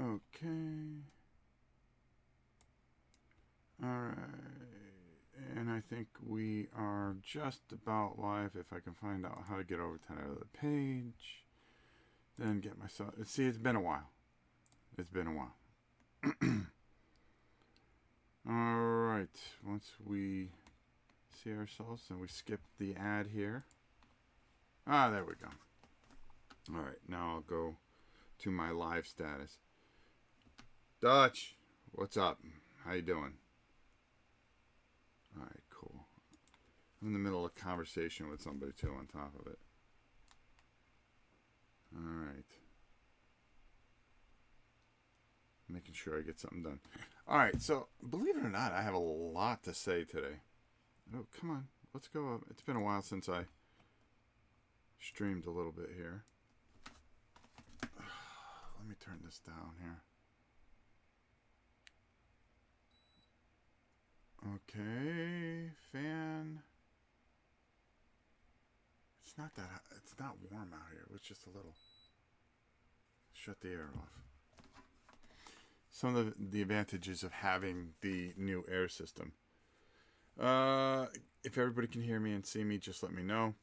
Okay. Alright. And I think we are just about live. If I can find out how to get over to that other page. Then get myself. See, it's been a while. It's been a while. Alright. Once we see ourselves and we skip the ad here. Ah, there we go. Alright, now I'll go to my live status. Dutch, what's up? How you doing? Alright, cool. I'm in the middle of a conversation with somebody too on top of it. Alright. Making sure I get something done. Alright, so believe it or not, I have a lot to say today. Oh, come on. Let's go up. It's been a while since I streamed a little bit here. Let me turn this down here. Okay, fan. It's not that hot. It's not warm out here. It's just a little. Shut the air off. Some of the advantages of having the new air system. If everybody can hear me and see me, just let me know.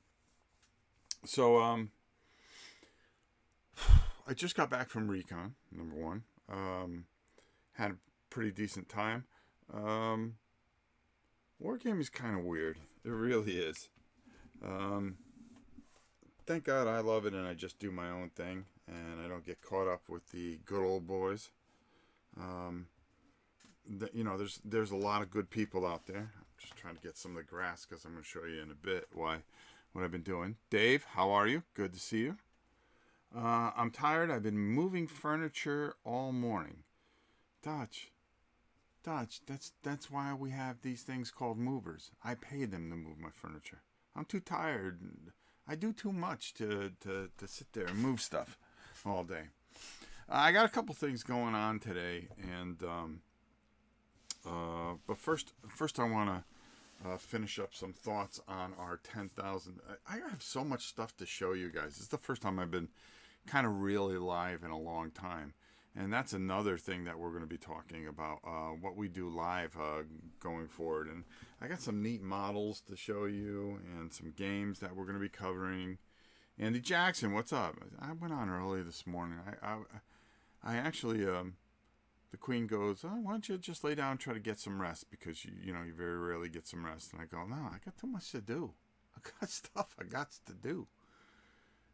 So, I just got back from Recon, number one. Had a pretty decent time. Wargame is kind of weird. It really is. Thank God I love it and I just do my own thing. And I don't get caught up with the good old boys. There's a lot of good people out there. I'm just trying to get some of the grass because I'm going to show you in a bit what I've been doing. Dave, how are you? Good to see you. I'm tired. I've been moving furniture all morning. Dutch, that's why we have these things called movers. I pay them to move my furniture. I'm too tired. I do too much to sit there and move stuff all day. I got a couple things going on today, and but first I want to finish up some thoughts on our 10,000. I have so much stuff to show you guys. This is the first time I've been kind of really live in a long time. And that's another thing that we're going to be talking about, what we do live going forward. And I got some neat models to show you and some games that we're going to be covering. Andy Jackson, what's up? I went on early this morning. I actually, the Queen goes, oh, why don't you just lay down and try to get some rest because, you very rarely get some rest. And I go, no, I got too much to do. I got stuff I got to do.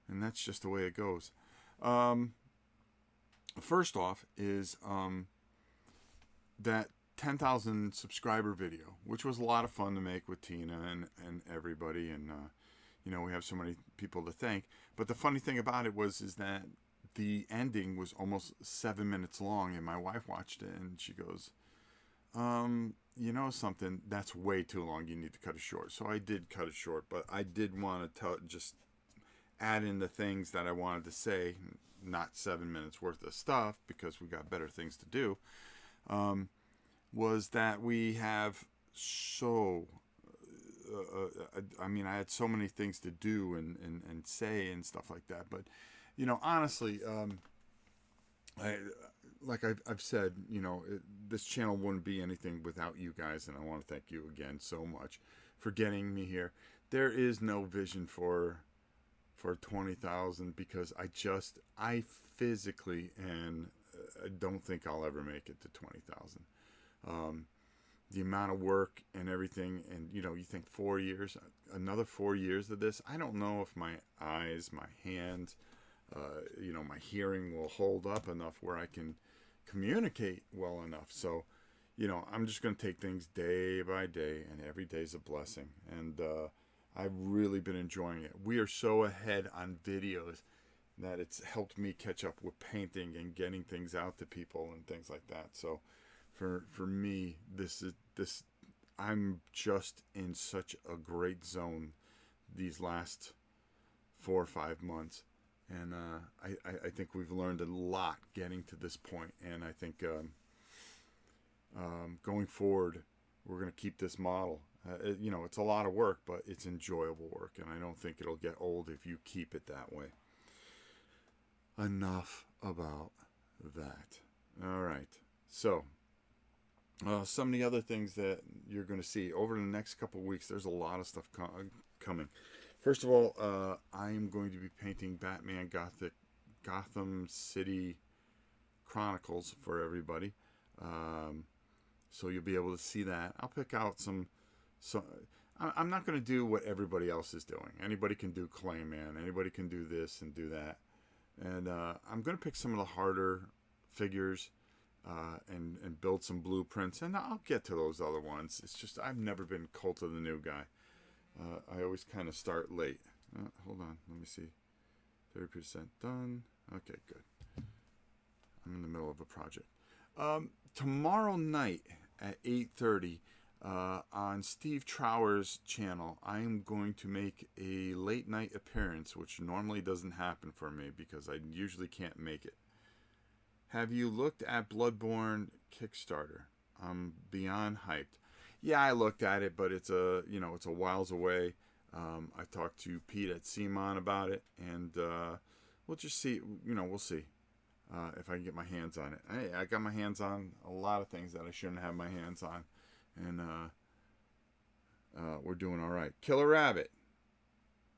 And that's just the way it goes. First off is that 10,000 subscriber video, which was a lot of fun to make with Tina and everybody. And, we have so many people to thank. But the funny thing about it is that the ending was almost 7 minutes long. And my wife watched it and she goes, something, that's way too long. You need to cut it short. So I did cut it short. But I did want to just add in the things that I wanted to say, not 7 minutes worth of stuff because we got better things to do, was that we have I had so many things to do and say and stuff like that. But, honestly, I've said, this channel wouldn't be anything without you guys. And I want to thank you again so much for getting me here. There is no vision for 20,000 because I physically and I don't think I'll ever make it to 20,000. The amount of work and everything, and you think 4 years, another 4 years of this. I don't know if my eyes, my hands, my hearing will hold up enough where I can communicate well enough. So, I'm just going to take things day by day, and every day's a blessing. And I've really been enjoying it. We are so ahead on videos that it's helped me catch up with painting and getting things out to people and things like that. So for me, I'm just in such a great zone these last 4 or 5 months. And I think we've learned a lot getting to this point. And I think going forward, we're going to keep this model. It's a lot of work, but it's enjoyable work, and I don't think it'll get old if you keep it that way. Enough about that. All right. So, some of the other things that you're going to see over the next couple of weeks, there's a lot of stuff coming. First of all, I am going to be painting Batman Gotham City Chronicles for everybody. So you'll be able to see that. I'll pick out some. I'm not going to do what everybody else is doing. Anybody can do Clayman. Anybody can do this and do that. And I'm going to pick some of the harder figures and build some blueprints. And I'll get to those other ones. It's just I've never been Cult of the New guy. I always kind of start late. Hold on. Let me see. 30% done. Okay, good. I'm in the middle of a project. Tomorrow night at 8:30 on Steve Trower's channel, I am going to make a late night appearance, which normally doesn't happen for me because I usually can't make it. Have you looked at Bloodborne Kickstarter? I'm beyond hyped. Yeah, I looked at it, but it's a whiles away. I talked to Pete at CMON about it, and we'll just see. We'll see if I can get my hands on it. I got my hands on a lot of things that I shouldn't have my hands on, and we're doing all right. Killer Rabbit.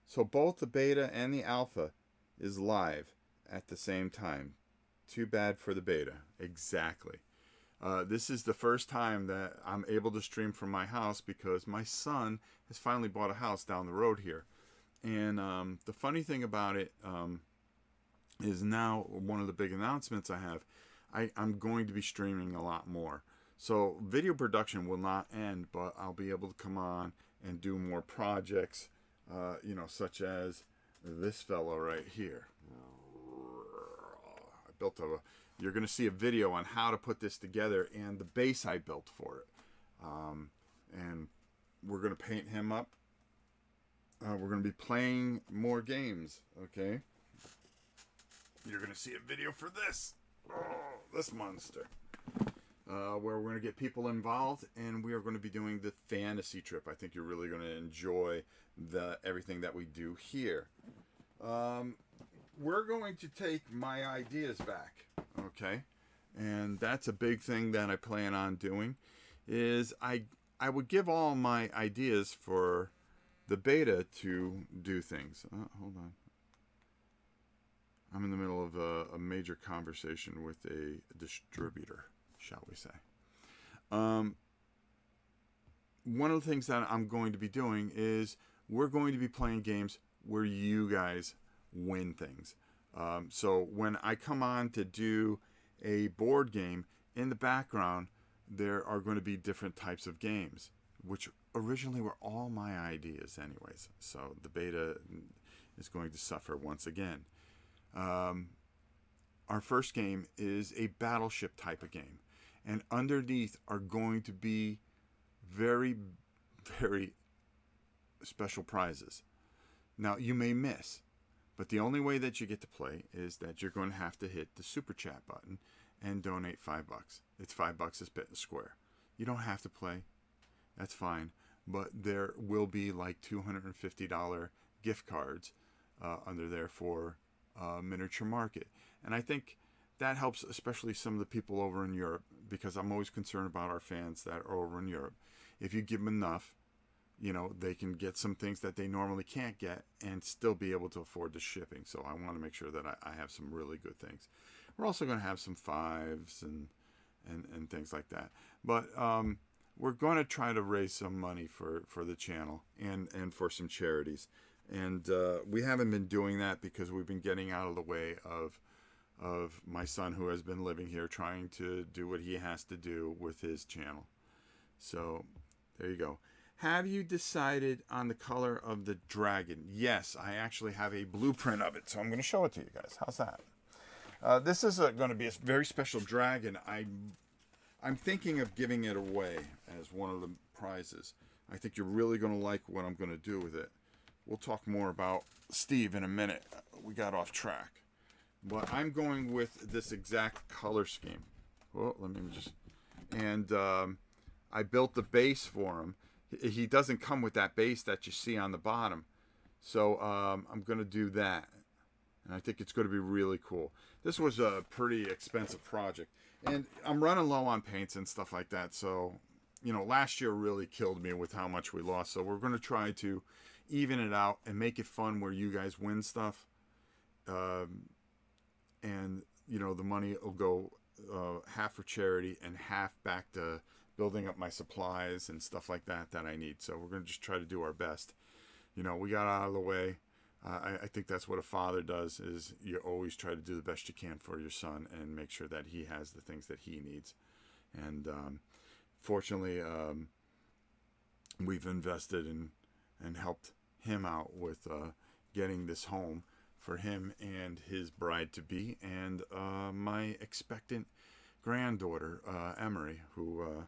So both the beta and the alpha is live at the same time. Too bad for the beta. Exactly. This is the first time that I'm able to stream from my house because my son has finally bought a house down the road here. And the funny thing about it is now one of the big announcements I have, I'm going to be streaming a lot more. So video production will not end, but I'll be able to come on and do more projects, such as this fellow right here. I built you're going to see a video on how to put this together and the base I built for it. And we're going to paint him up. We're going to be playing more games, okay? You're going to see a video for this. This monster. Where we're going to get people involved, and we are going to be doing the fantasy trip. I think you're really going to enjoy everything that we do here. We're going to take my ideas back, okay? And that's a big thing that I plan on doing, is I would give all my ideas for the beta to do things. Hold on. I'm in the middle of a major conversation with a distributor, shall we say. One of the things that I'm going to be doing is we're going to be playing games where you guys win things. So when I come on to do a board game, in the background there are going to be different types of games, which originally were all my ideas anyways. So the beta is going to suffer once again. Our first game is a battleship type of game, and underneath are going to be very, very special prizes. Now, you may miss, but the only way that you get to play is that you're going to have to hit the super chat button and donate $5. It's $5 a spit a square. You don't have to play. That's fine. But there will be like $250 gift cards under there for miniature market. And I think that helps especially some of the people over in Europe, because I'm always concerned about our fans that are over in Europe. If you give them enough, they can get some things that they normally can't get and still be able to afford the shipping. So I want to make sure that I have some really good things. We're also going to have some fives and things like that. But we're going to try to raise some money for the channel and for some charities. And we haven't been doing that because we've been getting out of the way of my son, who has been living here, trying to do what he has to do with his channel. So there you go. Have you decided on the color of the dragon? Yes, I actually have a blueprint of it, so I'm going to show it to you guys. How's that? This is going to be a very special dragon. I'm thinking of giving it away as one of the prizes. I think you're really going to like what I'm going to do with it. We'll talk more about Steve in a minute. We got off track. But I'm going with this exact color scheme. Well, let me just... And I built the base for him. He doesn't come with that base that you see on the bottom. So I'm going to do that. And I think it's going to be really cool. This was a pretty expensive project. And I'm running low on paints and stuff like that. So, last year really killed me with how much we lost. So we're going to try to even it out and make it fun where you guys win stuff. And, the money will go half for charity and half back to building up my supplies and stuff like that I need. So we're going to just try to do our best. We got out of the way. I think that's what a father does, is you always try to do the best you can for your son and make sure that he has the things that he needs. And fortunately, we've invested and helped him out with getting this home for him and his bride-to-be and my expectant granddaughter, Emery, who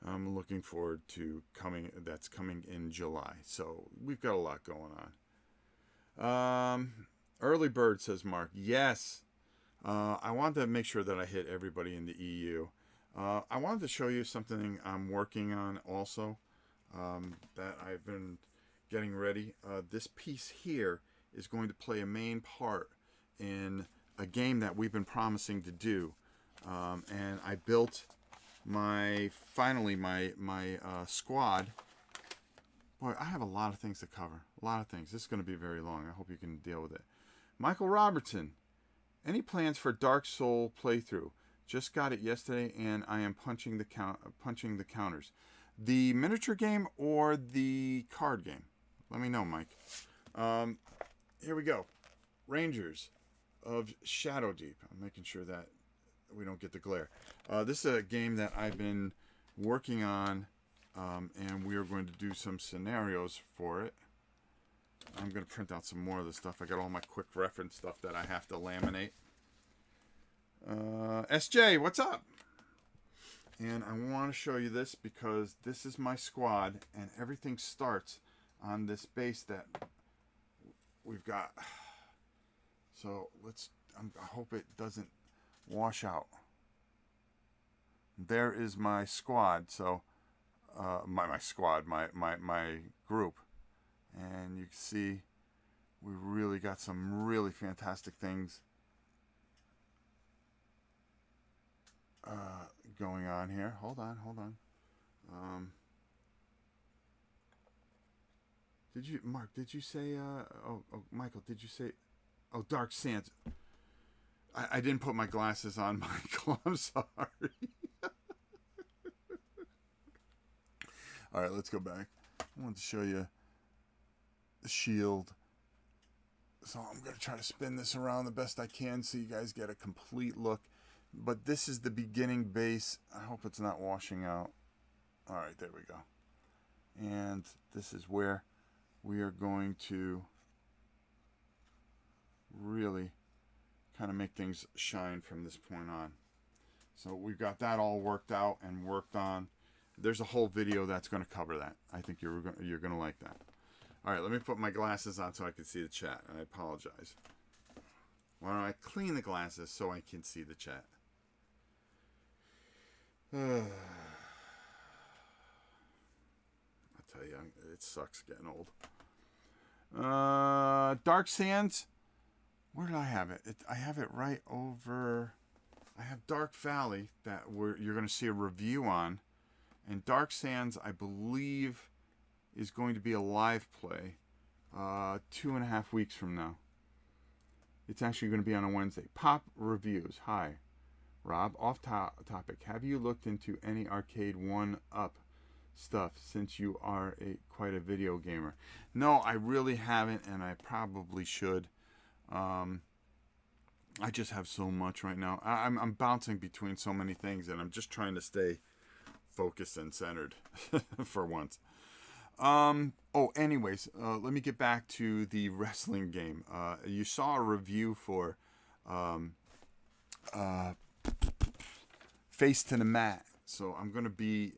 I'm looking forward to that's coming in July. So we've got a lot going on. Early bird, says Mark. Yes. I wanted to make sure that I hit everybody in the EU. I wanted to show you something I'm working on also, that I've been getting ready. This piece here is going to play a main part in a game that we've been promising to do. And I built my squad. Boy, I have a lot of things to cover. A lot of things. This is going to be very long. I hope you can deal with it. Michael Robertson. Any plans for Dark Soul playthrough? Just got it yesterday, and I am punching the counters. The miniature game or the card game? Let me know, Mike. Here we go. Rangers of Shadow Deep. I'm making sure that we don't get the glare. This is a game that I've been working on, and we are going to do some scenarios for it. I'm going to print out some more of this stuff. I got all my quick reference stuff that I have to laminate. SJ, what's up? And I want to show you this because this is my squad, and everything starts on this base that we've got. So I hope it doesn't wash out. There is my squad. So my squad, my group, and you can see we really got some really fantastic things going on here. Hold on. Mark, did you say, Michael, did you say, Dark Sands? I didn't put my glasses on, Michael. I'm sorry. All right, let's go back. I wanted to show you the shield. So I'm going to try to spin this around the best I can so you guys get a complete look. But this is the beginning base. I hope it's not washing out. All right, there we go. And this is where we are going to really kind of make things shine from this point on. So we've got that all worked out and worked on. There's a whole video that's going to cover that. I think you're going to like that. All right, let me put my glasses on so I can see the chat. And I apologize. Why don't I clean the glasses so I can see the chat? I'll tell you, it sucks getting old. Dark Sands. Where did I have it? I have it right over. I have Dark Valley that you're going to see a review on. And Dark Sands, I believe, is going to be a live play 2.5 weeks from now. It's actually going to be on a Wednesday. Pop reviews. Hi, Rob. Off topic. Have you looked into any arcade 1-up stuff since you are quite a video gamer? No, I really haven't, and I probably should. I just have so much right now. I'm bouncing between so many things, and I'm just trying to stay focused and centered for once. Anyways, let me get back to the wrestling game. You saw a review for Face to the Mat. So I'm going to be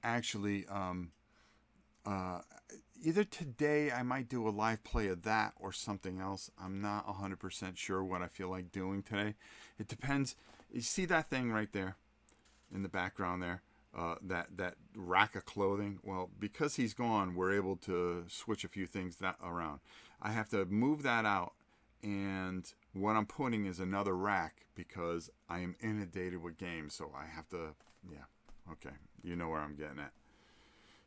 actually either today I might do a live play of that or something else. I'm not 100% sure what I feel like doing today. It depends. You see that thing right there in the background there? That rack of clothing. Well, because he's gone, we're able to switch a few things around. I have to move that out And what I'm putting is another rack because I am inundated with games, so I have to, yeah, okay, you know where I'm getting at.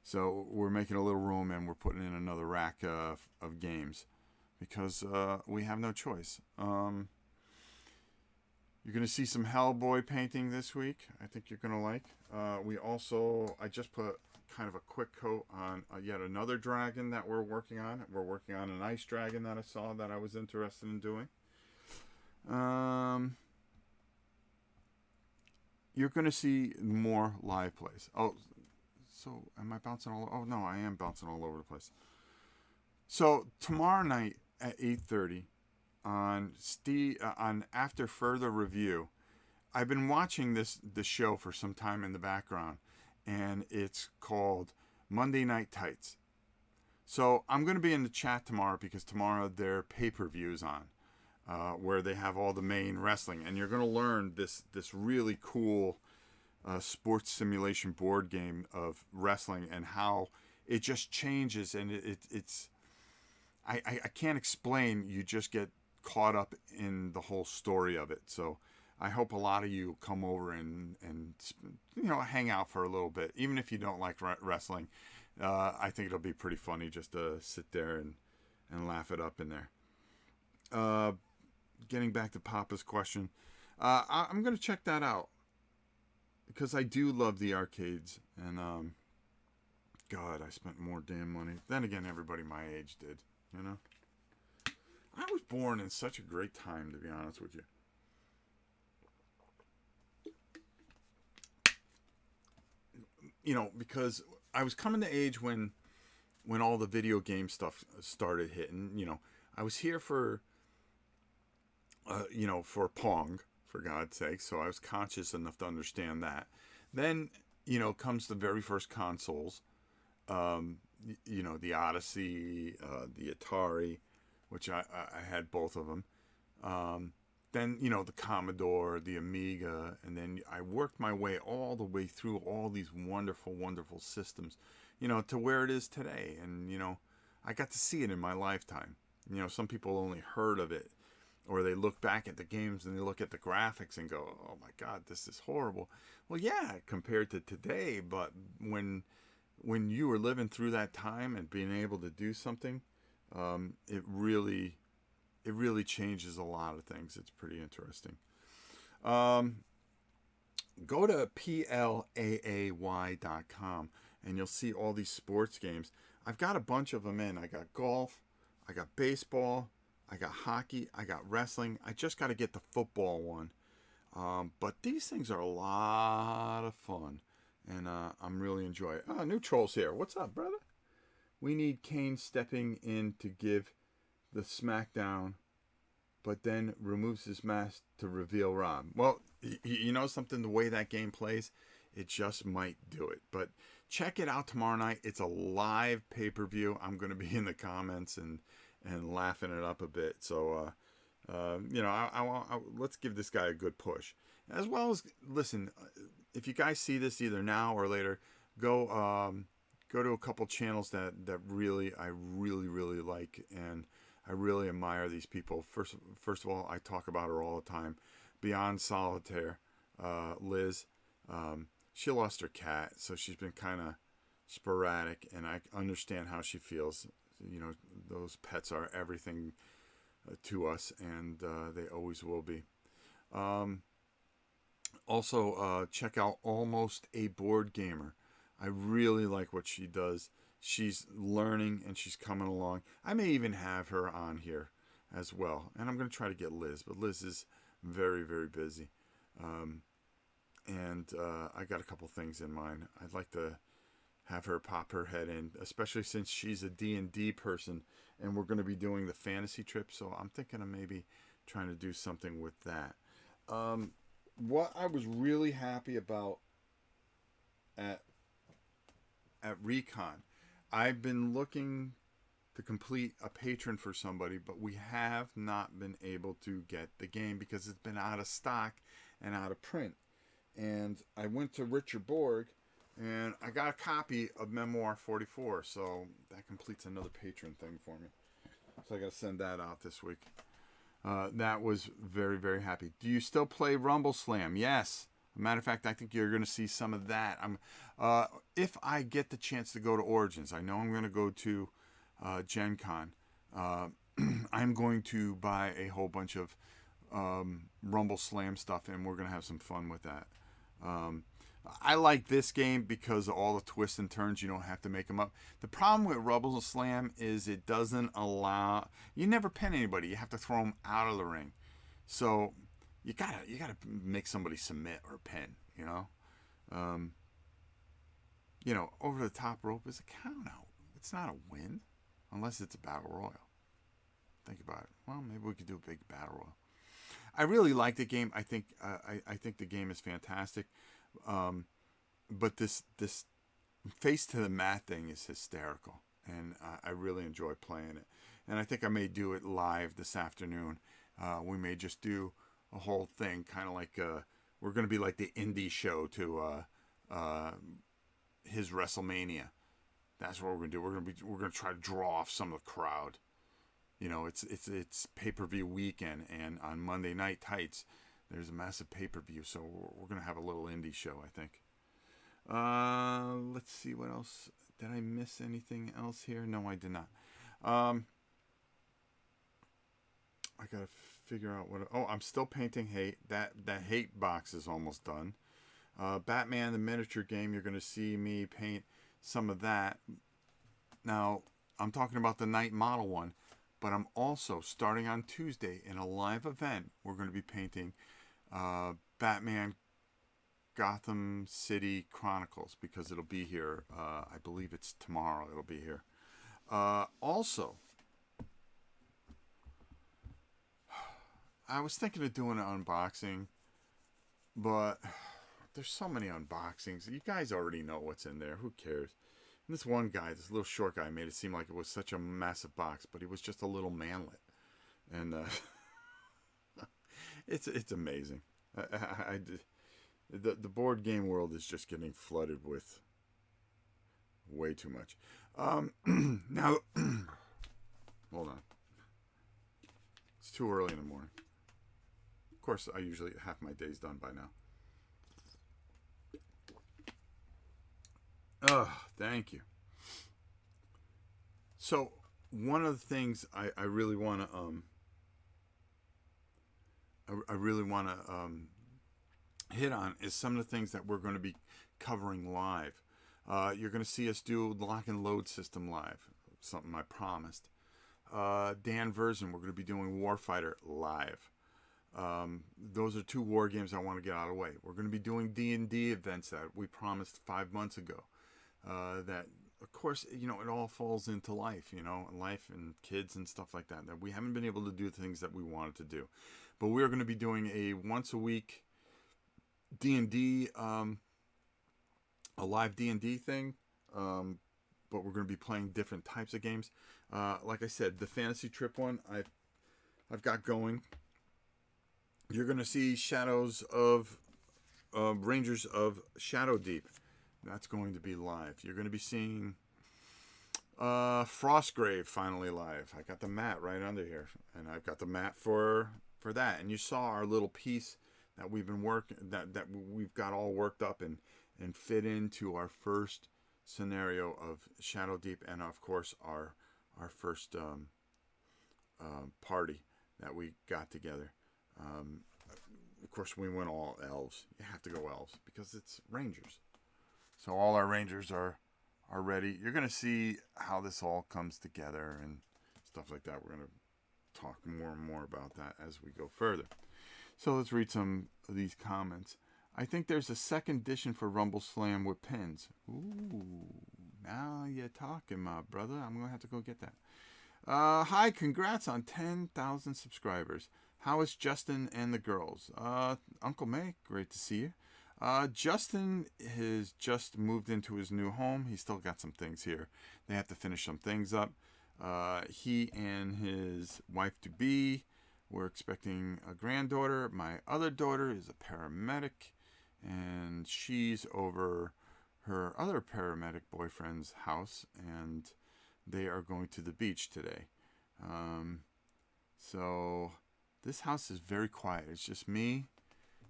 So we're making a little room and we're putting in another rack of games because we have no choice. You're going to see some Hellboy painting this week. I think you're going to like. I just put kind of a quick coat on yet another dragon that we're working on. We're working on an ice dragon that I saw that I was interested in doing. You're going to see more live plays. Oh, so am I bouncing all? Oh no, I am bouncing all over the place. So tomorrow night at 8:30 on After Further Review, I've been watching the show for some time in the background, and it's called Monday Night Tights. So I'm going to be in the chat tomorrow because tomorrow their pay-per-view is on, where they have all the main wrestling, and you're going to learn this really cool sports simulation board game of wrestling and how it just changes, and it's I can't explain. You just get caught up in the whole story of it. So I hope a lot of you come over and hang out for a little bit, even if you don't like wrestling. I think it'll be pretty funny just to sit there and laugh it up in there. Getting back to Papa's question, I'm going to check that out because I do love the arcades, and God, I spent more damn money. Then again, everybody my age did, you know. I was born in such a great time, to be honest with you. You know, because I was coming to age when all the video game stuff started hitting. You know, I was here for for Pong, for God's sake. So I was conscious enough to understand that. Then, comes the very first consoles. The Odyssey, the Atari, which I had both of them. Then, the Commodore, the Amiga, and then I worked my way all the way through all these wonderful, wonderful systems, to where it is today. And, I got to see it in my lifetime. Some people only heard of it, or they look back at the games and they look at the graphics and go, oh my God, this is horrible. Well, yeah, compared to today, but when you were living through that time and being able to do something, it really changes a lot of things. It's pretty interesting. Go to plaay.com and you'll see all these sports games. I've got a bunch of them in. I got golf, I got baseball, I got hockey, I got wrestling. I just got to get the football one. But these things are a lot of fun, and I'm really enjoying it. New Trolls here. What's up, brother? We need Kane stepping in to give the smackdown, but then removes his mask to reveal Rob. Well, you know something? The way that game plays, it just might do it. But check it out tomorrow night. It's a live pay-per-view. I'm going to be in the comments and laughing it up a bit. So, let's give this guy a good push. As well as, listen, if you guys see this either now or later, go to a couple channels that I really like, and I really admire these people. First of all, I talk about her all the time. Beyond Solitaire, Liz, she lost her cat, so she's been kind of sporadic, and I understand how she feels. Those pets are everything to us, and they always will be. Also, check out Almost a Board Gamer. I really like what she does. She's learning and she's coming along. I may even have her on here as well. And I'm going to try to get Liz, but Liz is very, very busy. I got a couple things in mind. I'd like to have her pop her head in, especially since she's a D&D person and we're going to be doing the fantasy trip. So I'm thinking of maybe trying to do something with that. What I was really happy about at Recon, I've been looking to complete a patron for somebody, but we have not been able to get the game because it's been out of stock and out of print. And I went to Richard Borg and I got a copy of Memoir 44, so that completes another patron thing for me. So I got to send that out this week. That was very, very happy. Do you still play Rumble Slam? Yes. Matter of fact, I think you're going to see some of that. If I get the chance to go to Origins, I know I'm going to go to Gen Con. I'm going to buy a whole bunch of Rumble Slam stuff, and we're going to have some fun with that. I like this game because of all the twists and turns. You don't have to make them up. The problem with Rumble Slam is it doesn't allow... You never pin anybody. You have to throw them out of the ring. So you gotta make somebody submit or pin, you know? Over the top rope is a count out. It's not a win unless it's a battle royal. Think about it. Well, maybe we could do a big battle royal. I really like the game. I think the game is fantastic. But this face to the mat thing is hysterical, and I really enjoy playing it. And I think I may do it live this afternoon. We may just do a whole thing, kind of like we're going to be like the indie show to his WrestleMania. That's what we're going to do. We're going to try to draw off some of the crowd. It's pay-per-view weekend, and on Monday Night Tights, there's a massive pay-per-view, so we're going to have a little indie show, I think. Let's see what else. Did I miss anything else here? No, I did not. I got to figure out what... Oh, I'm still painting Hate. That Hate box is almost done. Batman, the miniature game, you're going to see me paint some of that. Now, I'm talking about the night model one. But I'm also, starting on Tuesday, in a live event, we're going to be painting Batman Gotham City Chronicles, because it'll be here. I believe it's tomorrow it'll be here. Also, I was thinking of doing an unboxing, but there's so many unboxings. You guys already know what's in there. Who cares? And this one guy, this little short guy, made it seem like it was such a massive box, but he was just a little manlet. And it's amazing. The board game world is just getting flooded with way too much. Now, hold on. It's too early in the morning. Of course, I usually half my day's done by now. Oh, thank you. So one of the things I really want to hit on is some of the things that we're going to be covering live. You're going to see us do the lock and load system live, something I promised. Dan Version, we're going to be doing Warfighter live. Those are 2 war games I want to get out of the way. We're going to be doing D&D events that we promised 5 months ago. That, of course, it all falls into life, life and kids and stuff like that we haven't been able to do the things that we wanted to do. But we're going to be doing a once a week D&D, a live D&D thing. But we're going to be playing different types of games. Like I said, the Fantasy Trip one I've got going. You're going to see Shadows of Rangers of Shadow Deep. That's going to be live. You're going to be seeing Frostgrave finally live. I got the mat right under here, and I've got the mat for that. And you saw our little piece that we've been working, that we've got all worked up and fit into our first scenario of Shadow Deep, and of course our first party that we got together. Of course, we went all elves. You have to go elves because it's Rangers. So all our Rangers are ready. You're going to see how this all comes together and stuff like that. We're going to talk more and more about that as we go further. So let's read some of these comments. I think there's a second edition for Rumble Slam with pins. Ooh, now you're talking, my brother. I'm going to have to go get that. Hi, congrats on 10,000 subscribers. How is Justin and the girls? Uncle May, great to see you. Justin has just moved into his new home. He's still got some things here. They have to finish some things up. He and his wife-to-be were expecting a granddaughter. My other daughter is a paramedic, and she's over her other paramedic boyfriend's house, and they are going to the beach today. So This house is very quiet. It's just me,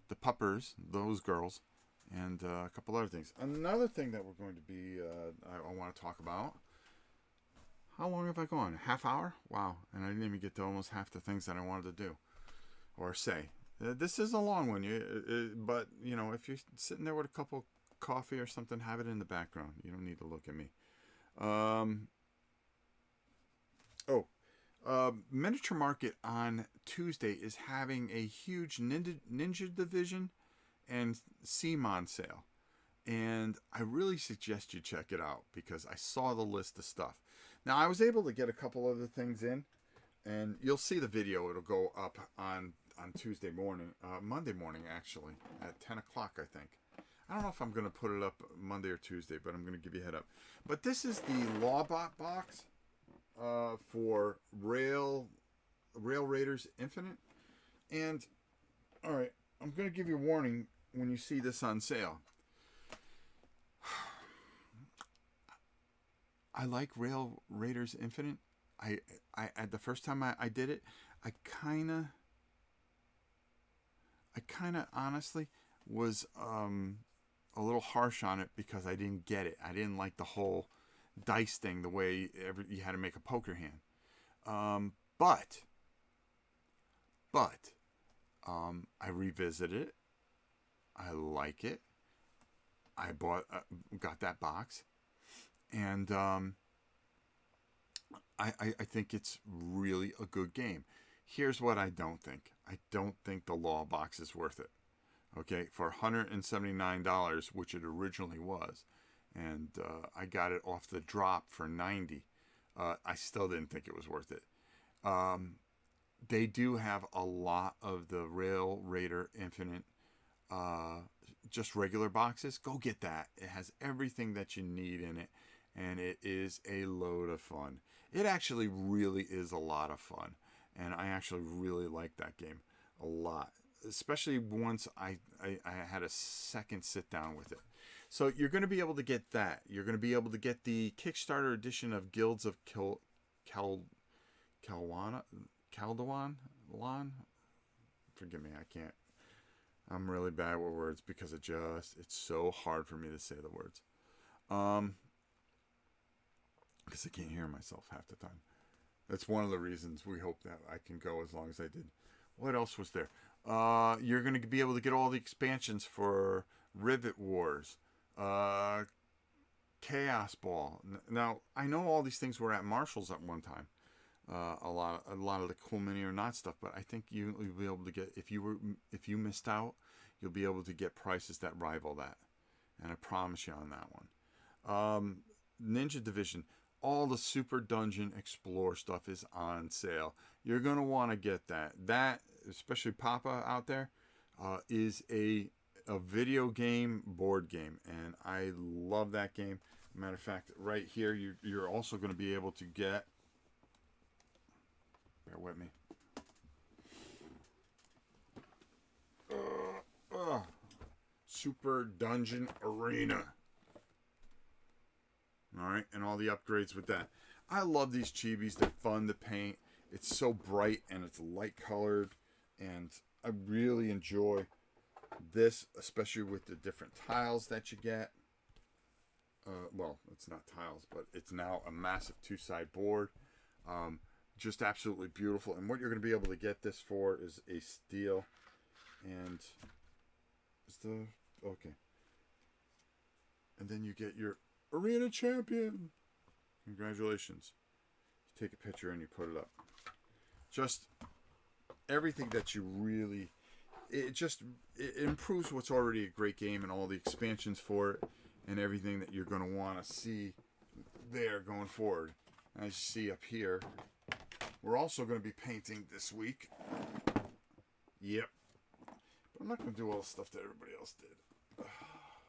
the puppers, those girls, and a couple other things. Another thing that we're going to be, I want to talk about. How long have I gone? Half hour? Wow. And I didn't even get to almost half the things that I wanted to do or say. This is a long one, but, you know, if you're sitting there with a cup of coffee or something, have it in the background. You don't need to look at me. Miniature Market on Tuesday is having a huge Ninja Division and CMON sale. And I really suggest you check it out because I saw the list of stuff. Now, I was able to get a couple other things in, and you'll see the video. It'll go up on Tuesday morning, Monday morning, actually, at 10 o'clock, I think. I don't know if I'm going to put it up Monday or Tuesday, but I'm going to give you a head up. But this is the Lawbot box for Rail Raiders Infinite. And, all right, I'm going to give you a warning when you see this on sale. I like Rail Raiders Infinite. I at the first time I did it, I kind of honestly was a little harsh on it because I didn't get it. I didn't like the whole dice thing, the way you had to make a poker hand. But I revisited it. I like it. I got that box, and I think it's really a good game. Here's what I don't think. I don't think the Law box is worth it. Okay, for $179, which it originally was, and I got it off the drop for $90. I still didn't think it was worth it. They do have a lot of the Rail Raider Infinite, just regular boxes. Go get that. It has everything that you need in it, and it is a load of fun. It actually really is a lot of fun, and I actually really like that game a lot, especially once I had a second sit down with it. So you're going to be able to get that. You're going to be able to get the Kickstarter edition of Guilds of Caldewan. Forgive me, I can't. I'm really bad with words because it's so hard for me to say the words. Because I can't hear myself half the time. That's one of the reasons we hope that I can go as long as I did. What else was there? You're going to be able to get all the expansions for Rivet Wars, Chaos Ball. Now, I know all these things were at Marshall's at one time. A lot of the Cool Mini or Not stuff, but I think you'll be able to get, if you missed out, you'll be able to get prices that rival that, and I promise you on that one. Ninja Division, all the Super Dungeon Explorer stuff is on sale. You're gonna want to get that. That, especially Papa out there, is a video game board game, and I love that game. Matter of fact, right here, you're also going to be able to get. Bear with me. Super Dungeon Arena. Alright, and all the upgrades with that. I love these chibis. They're fun to paint. It's so bright and it's light colored. And I really enjoy this, especially with the different tiles that you get. Well, it's not tiles, but it's now a massive two-side board. Just absolutely beautiful. And what you're going to be able to get this for is a steel. And okay. And then you get your Arena Champion. Congratulations. You take a picture and you put it up. Just everything that you really, it improves what's already a great game, and all the expansions for it and everything that you're going to want to see there going forward. As you see up here, we're also going to be painting this week. Yep. But I'm not going to do all the stuff that everybody else did.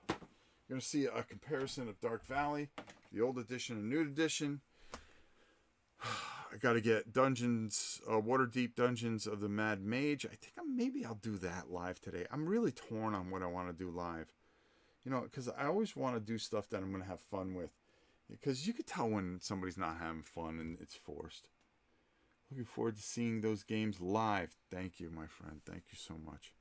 You're going to see a comparison of Dark Valley, the old edition and new edition. I got to get Dungeons, Waterdeep Dungeons of the Mad Mage. I think maybe I'll do that live today. I'm really torn on what I want to do live. You know, because I always want to do stuff that I'm going to have fun with. Because you could tell when somebody's not having fun and it's forced. Looking forward to seeing those games live. Thank you, my friend. Thank you so much.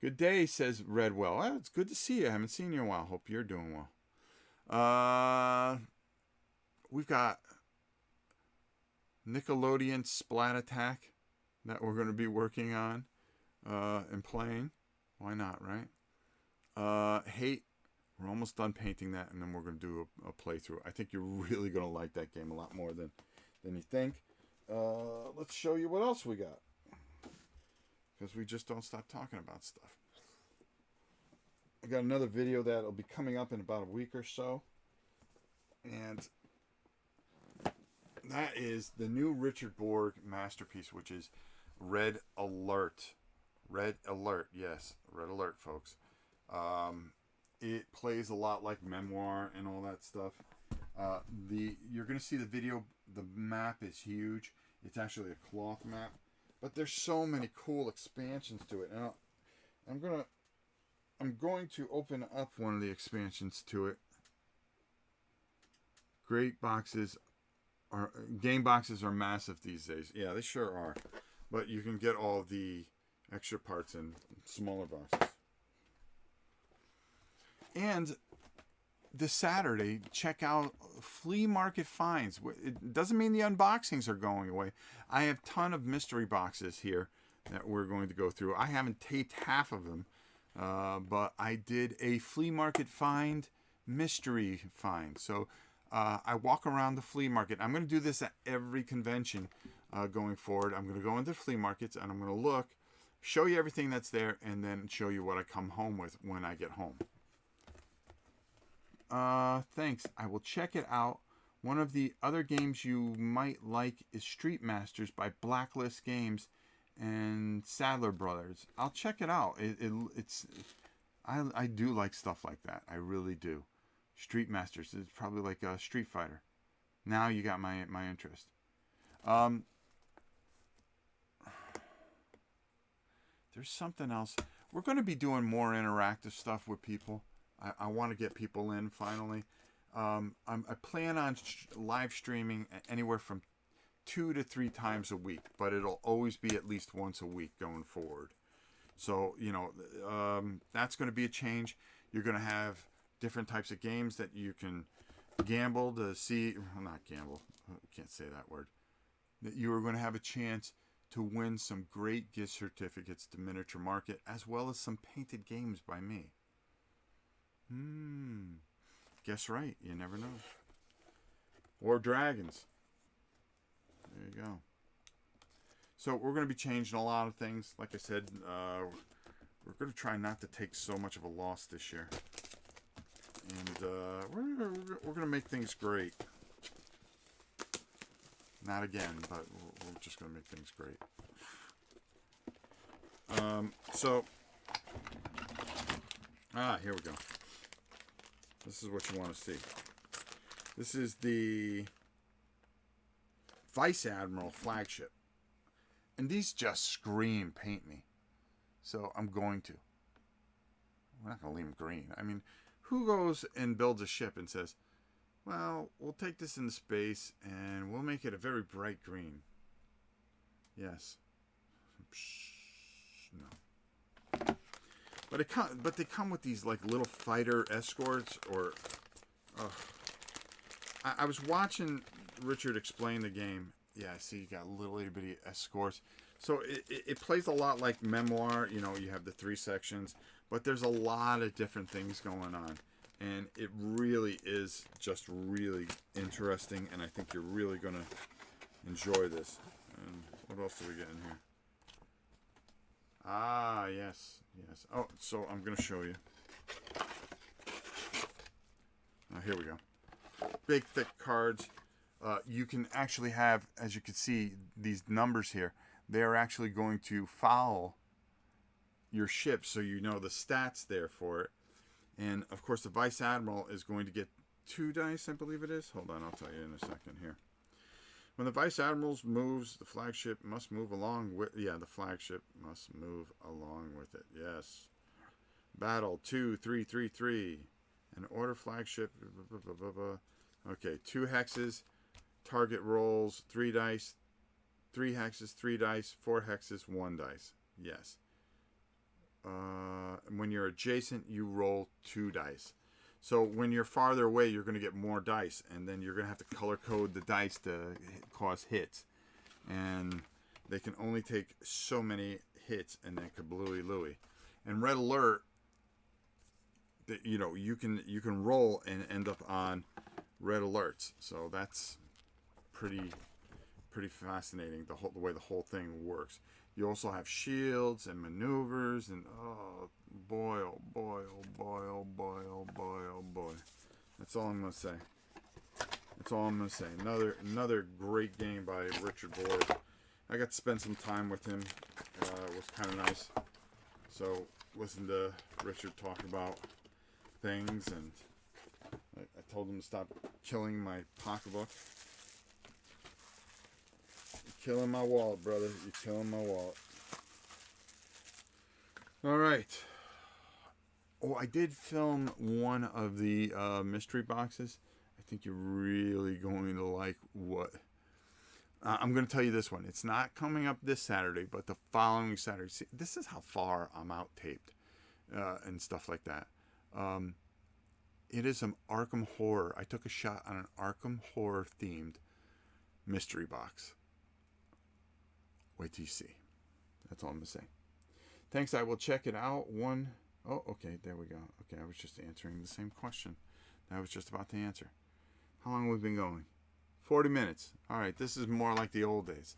Good day, says Redwell. Well, it's good to see you. I haven't seen you in a while. Hope you're doing well. We've got Nickelodeon Splat Attack that we're going to be working on and playing. Why not, right? Hate. We're almost done painting that, and then we're going to do a playthrough. I think you're really going to like that game a lot more than you think. Let's show you what else we got, because we just don't stop talking about stuff. I got another video that'll be coming up in about a week or so, and that is the new Richard Borg masterpiece, which is Red Alert. Red Alert, yes, Red Alert, folks. It plays a lot like Memoir and all that stuff. You're going to see the video. The map is huge. It's actually a cloth map, but there's so many cool expansions to it. Now, I'm going to open up one of the expansions to it. Game boxes are massive these days. Yeah, they sure are. But you can get all the extra parts in smaller boxes. And this Saturday, check out Flea Market Finds. It doesn't mean the unboxings are going away. I have a ton of mystery boxes here that we're going to go through. I haven't taped half of them, but I did a Flea Market Find mystery find. So I walk around the flea market. I'm going to do this at every convention going forward. I'm going to go into flea markets and I'm going to look, show you everything that's there, and then show you what I come home with when I get home. Thanks. I will check it out. One of the other games you might like is Street Masters by Blacklist Games and Sadler Brothers. I'll check it out. I do like stuff like that. I really do. Street Masters is probably like a Street Fighter. Now you got my interest. There's something else. We're going to be doing more interactive stuff with people. I want to get people in finally. I plan on live streaming anywhere from 2 to 3 times a week, but it'll always be at least once a week going forward. So, that's going to be a change. You're going to have different types of games that you can gamble to see. Well, not gamble. I can't say that word. That you are going to have a chance to win some great gift certificates to Miniature Market, as well as some painted games by me. Guess right. You never know. Or dragons. There you go. So we're going to be changing a lot of things. Like I said, we're going to try not to take so much of a loss this year. And we're going to make things great. Not again, but we're just going to make things great. Here we go. This is what you want to see. This is the Vice Admiral flagship. And these just scream paint me. So I'm going to. We're not going to leave them green. I mean, who goes and builds a ship and says, well, we'll take this into space and we'll make it a very bright green. Yes. No. But they come with these like little fighter escorts or... I was watching Richard explain the game. Yeah, I see you got little itty bitty escorts. So it plays a lot like Memoir. You have the 3 sections, but there's a lot of different things going on. And it really is just really interesting, and I think you're really going to enjoy this. And what else do we get in here? Ah, yes. Oh, so I'm going to show you. Here we go. Big, thick cards. You can actually have, as you can see, these numbers here. They're actually going to follow your ship, so you know the stats there for it. And, of course, the Vice Admiral is going to get 2 dice, I believe it is. Hold on, I'll tell you in a second here. When the Vice Admiral moves, the flagship must move along with... Yeah, the flagship must move along with it. Yes. Battle 2, 3, 3, 3. An order flagship... Okay, 2 hexes. Target rolls 3 dice. 3 hexes, 3 dice. 4 hexes, 1 dice. Yes. When you're adjacent, you roll 2 dice. So when you're farther away, you're going to get more dice, and then you're going to have to color code the dice to cause hits. And they can only take so many hits, and then kablooey looey. And red alert, you can roll and end up on red alerts. So that's pretty fascinating, the way the whole thing works. You also have shields and maneuvers, and oh boy, oh boy, oh boy, oh boy, oh boy, oh boy. That's all I'm gonna say. That's all I'm gonna say. Another great game by Richard Boyd. I got to spend some time with him. It was kind of nice. So listen to Richard talk about things, and I told him to stop killing my pocketbook. You're killing my wallet, brother. You're killing my wallet. All right. Oh, I did film one of the mystery boxes. I think you're really going to like what... I'm going to tell you this one. It's not coming up this Saturday, but the following Saturday. See, this is how far I'm out taped and stuff like that. It is an Arkham Horror. I took a shot on an Arkham Horror themed mystery box. Wait till you see. That's all I'm going to say. Thanks. I will check it out. Oh, okay. There we go. Okay, I was just answering the same question that I was just about to answer. How long have we been going? 40 minutes. All right, this is more like the old days,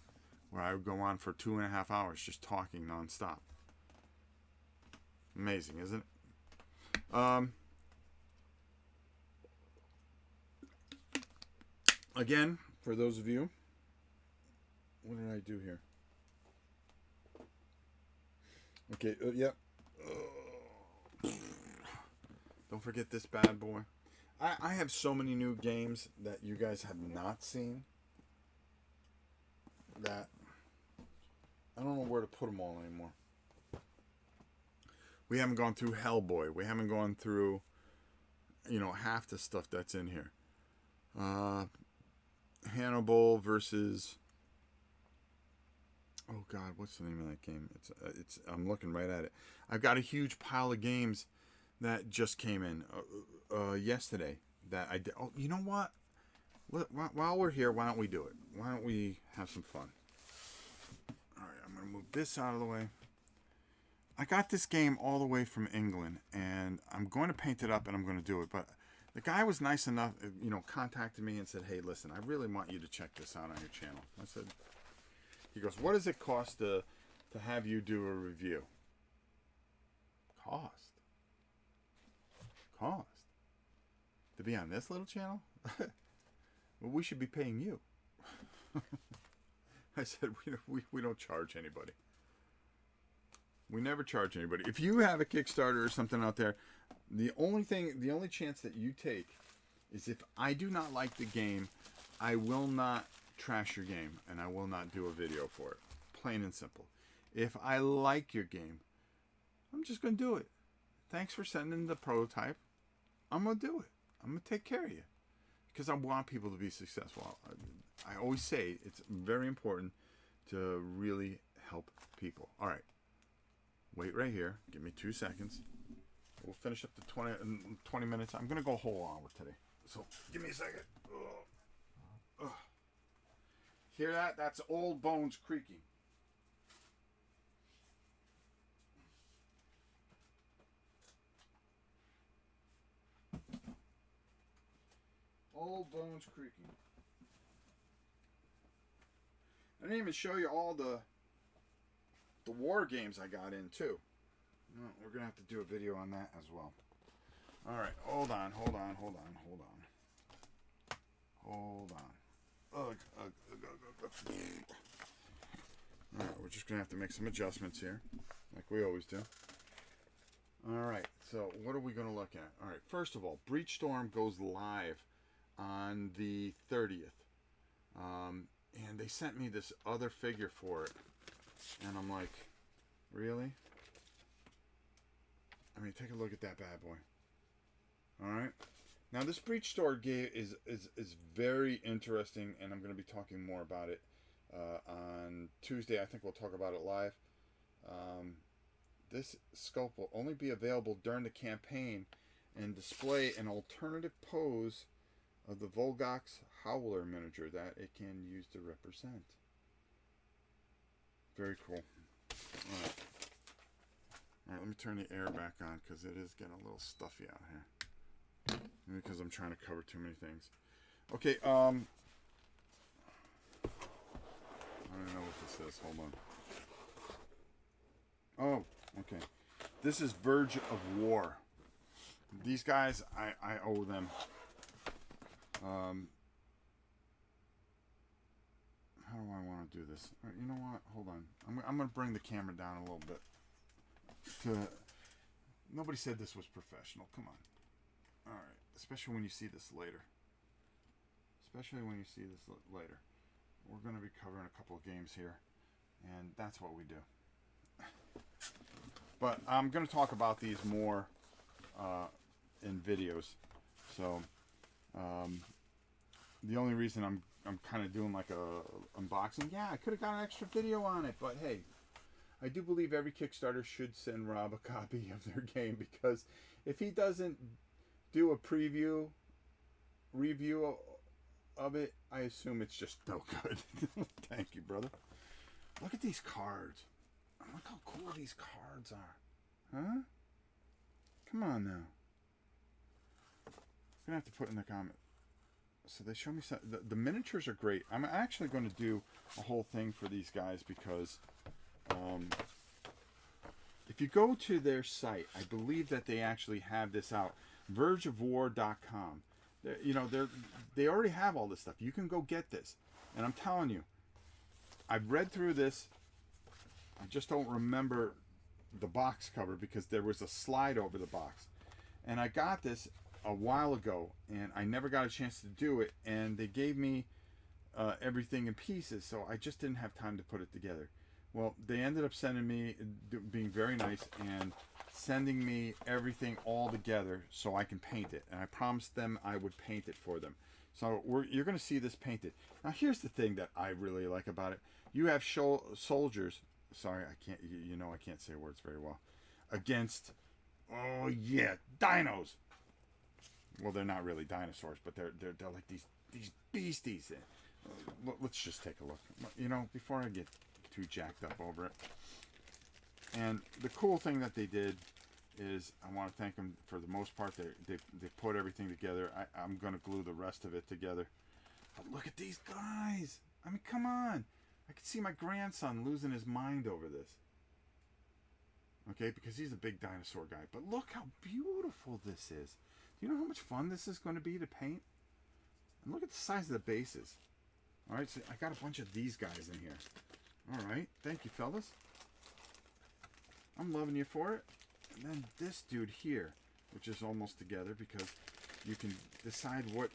where I would go on for 2.5 hours just talking nonstop. Amazing, isn't it? Again, for those of you, what did I do here? Okay, yep. Don't forget this bad boy. I have so many new games that you guys have not seen that I don't know where to put them all anymore. We haven't gone through Hellboy. We haven't gone through, half the stuff that's in here. Hannibal versus... Oh God, what's the name of that game? It's. I'm looking right at it. I've got a huge pile of games that just came in yesterday. That I did. Oh, you know what? While we're here, why don't we do it? Why don't we have some fun? All right, I'm gonna move this out of the way. I got this game all the way from England, and I'm going to paint it up, and I'm going to do it. But the guy was nice enough, contacted me and said, "Hey, listen, I really want you to check this out on your channel." I said. He goes, "What does it cost to have you do a review?" Cost? To be on this little channel? Well, we should be paying you. I said, we don't charge anybody. We never charge anybody. If you have a Kickstarter or something out there, the only chance that you take is if I do not like the game, I will not trash your game, and I will not do a video for it. Plain and simple. If I like your game, I'm just going to do it. Thanks for sending the prototype. I'm going to do it. I'm going to take care of you. Because I want people to be successful. I always say it's very important to really help people. All right. Wait right here. Give me 2 seconds. We'll finish up the 20 minutes. I'm going to go a whole hour today. So give me a second. Ugh. Hear that? That's old bones creaking. Old bones creaking. I didn't even show you all the war games I got in too. No, we're gonna have to do a video on that as well. All right, hold on. Ugh. All right, we're just gonna have to make some adjustments here, like we always do. All right, so what are we gonna look at? All right, first of all, Breach Storm goes live on the 30th, and they sent me this other figure for it, and I'm like, really? I mean, take a look at that bad boy. All right. Now, this Breach Store game is very interesting, and I'm going to be talking more about it On Tuesday, I think we'll talk about it live. Um, this sculpt will only be available during the campaign and display an alternative pose of the Volgox Howler miniature that it can use to represent. Very cool. Alright. Alright, let me turn the air back on because it is getting a little stuffy out here. Maybe because I'm trying to cover too many things. Okay, I don't know what this is. Hold on. Oh, okay. This is Verge of War. These guys, I owe them. How do I want to do this? Right, you know what? Hold on. I'm going to bring the camera down a little bit. Nobody said this was professional. Come on. All right. Especially when you see this later. We're going to be covering a couple of games here. And that's what we do. But I'm going to talk about these more in videos. So the only reason I'm kind of doing like a unboxing, yeah, I could have got an extra video on it, but hey, I do believe every Kickstarter should send Rob a copy of their game, because if he doesn't do a review of it, I assume it's just no good. Thank you, brother. Look at these cards. Look how cool these cards are. Huh? Come on now. I'm going to have to put in the comment. So they show me some. The miniatures are great. I'm actually going to do a whole thing for these guys because if you go to their site, I believe that they actually have this out. vergeofwar.com. They already have all this stuff. You can go get this. And I'm telling you, I've read through this. I just don't remember the box cover because there was a slide over the box. And I got this a while ago, and I never got a chance to do it, and they gave me everything in pieces, so I just didn't have time to put it together. Well, they ended up sending me, being very nice, and sending me everything all together so I can paint it, and I promised them I would paint it for them. So you're going to see this painted. Now here's the thing that I really like about it. You have soldiers, sorry, I can't, I can't say words very well, against, oh yeah, dinos. Well, they're not really dinosaurs, but they're like these beasties. Let's just take a look. Before I get too jacked up over it. And the cool thing that they did is, I want to thank them for the most part. They put everything together. I'm going to glue the rest of it together. But look at these guys. I mean, come on. I could see my grandson losing his mind over this. Okay, because he's a big dinosaur guy. But look how beautiful this is. Do you know how much fun this is going to be to paint? And look at the size of the bases. All right, so I got a bunch of these guys in here. All right, thank you, fellas. I'm loving you for it. And then this dude here, which is almost together, because you can decide what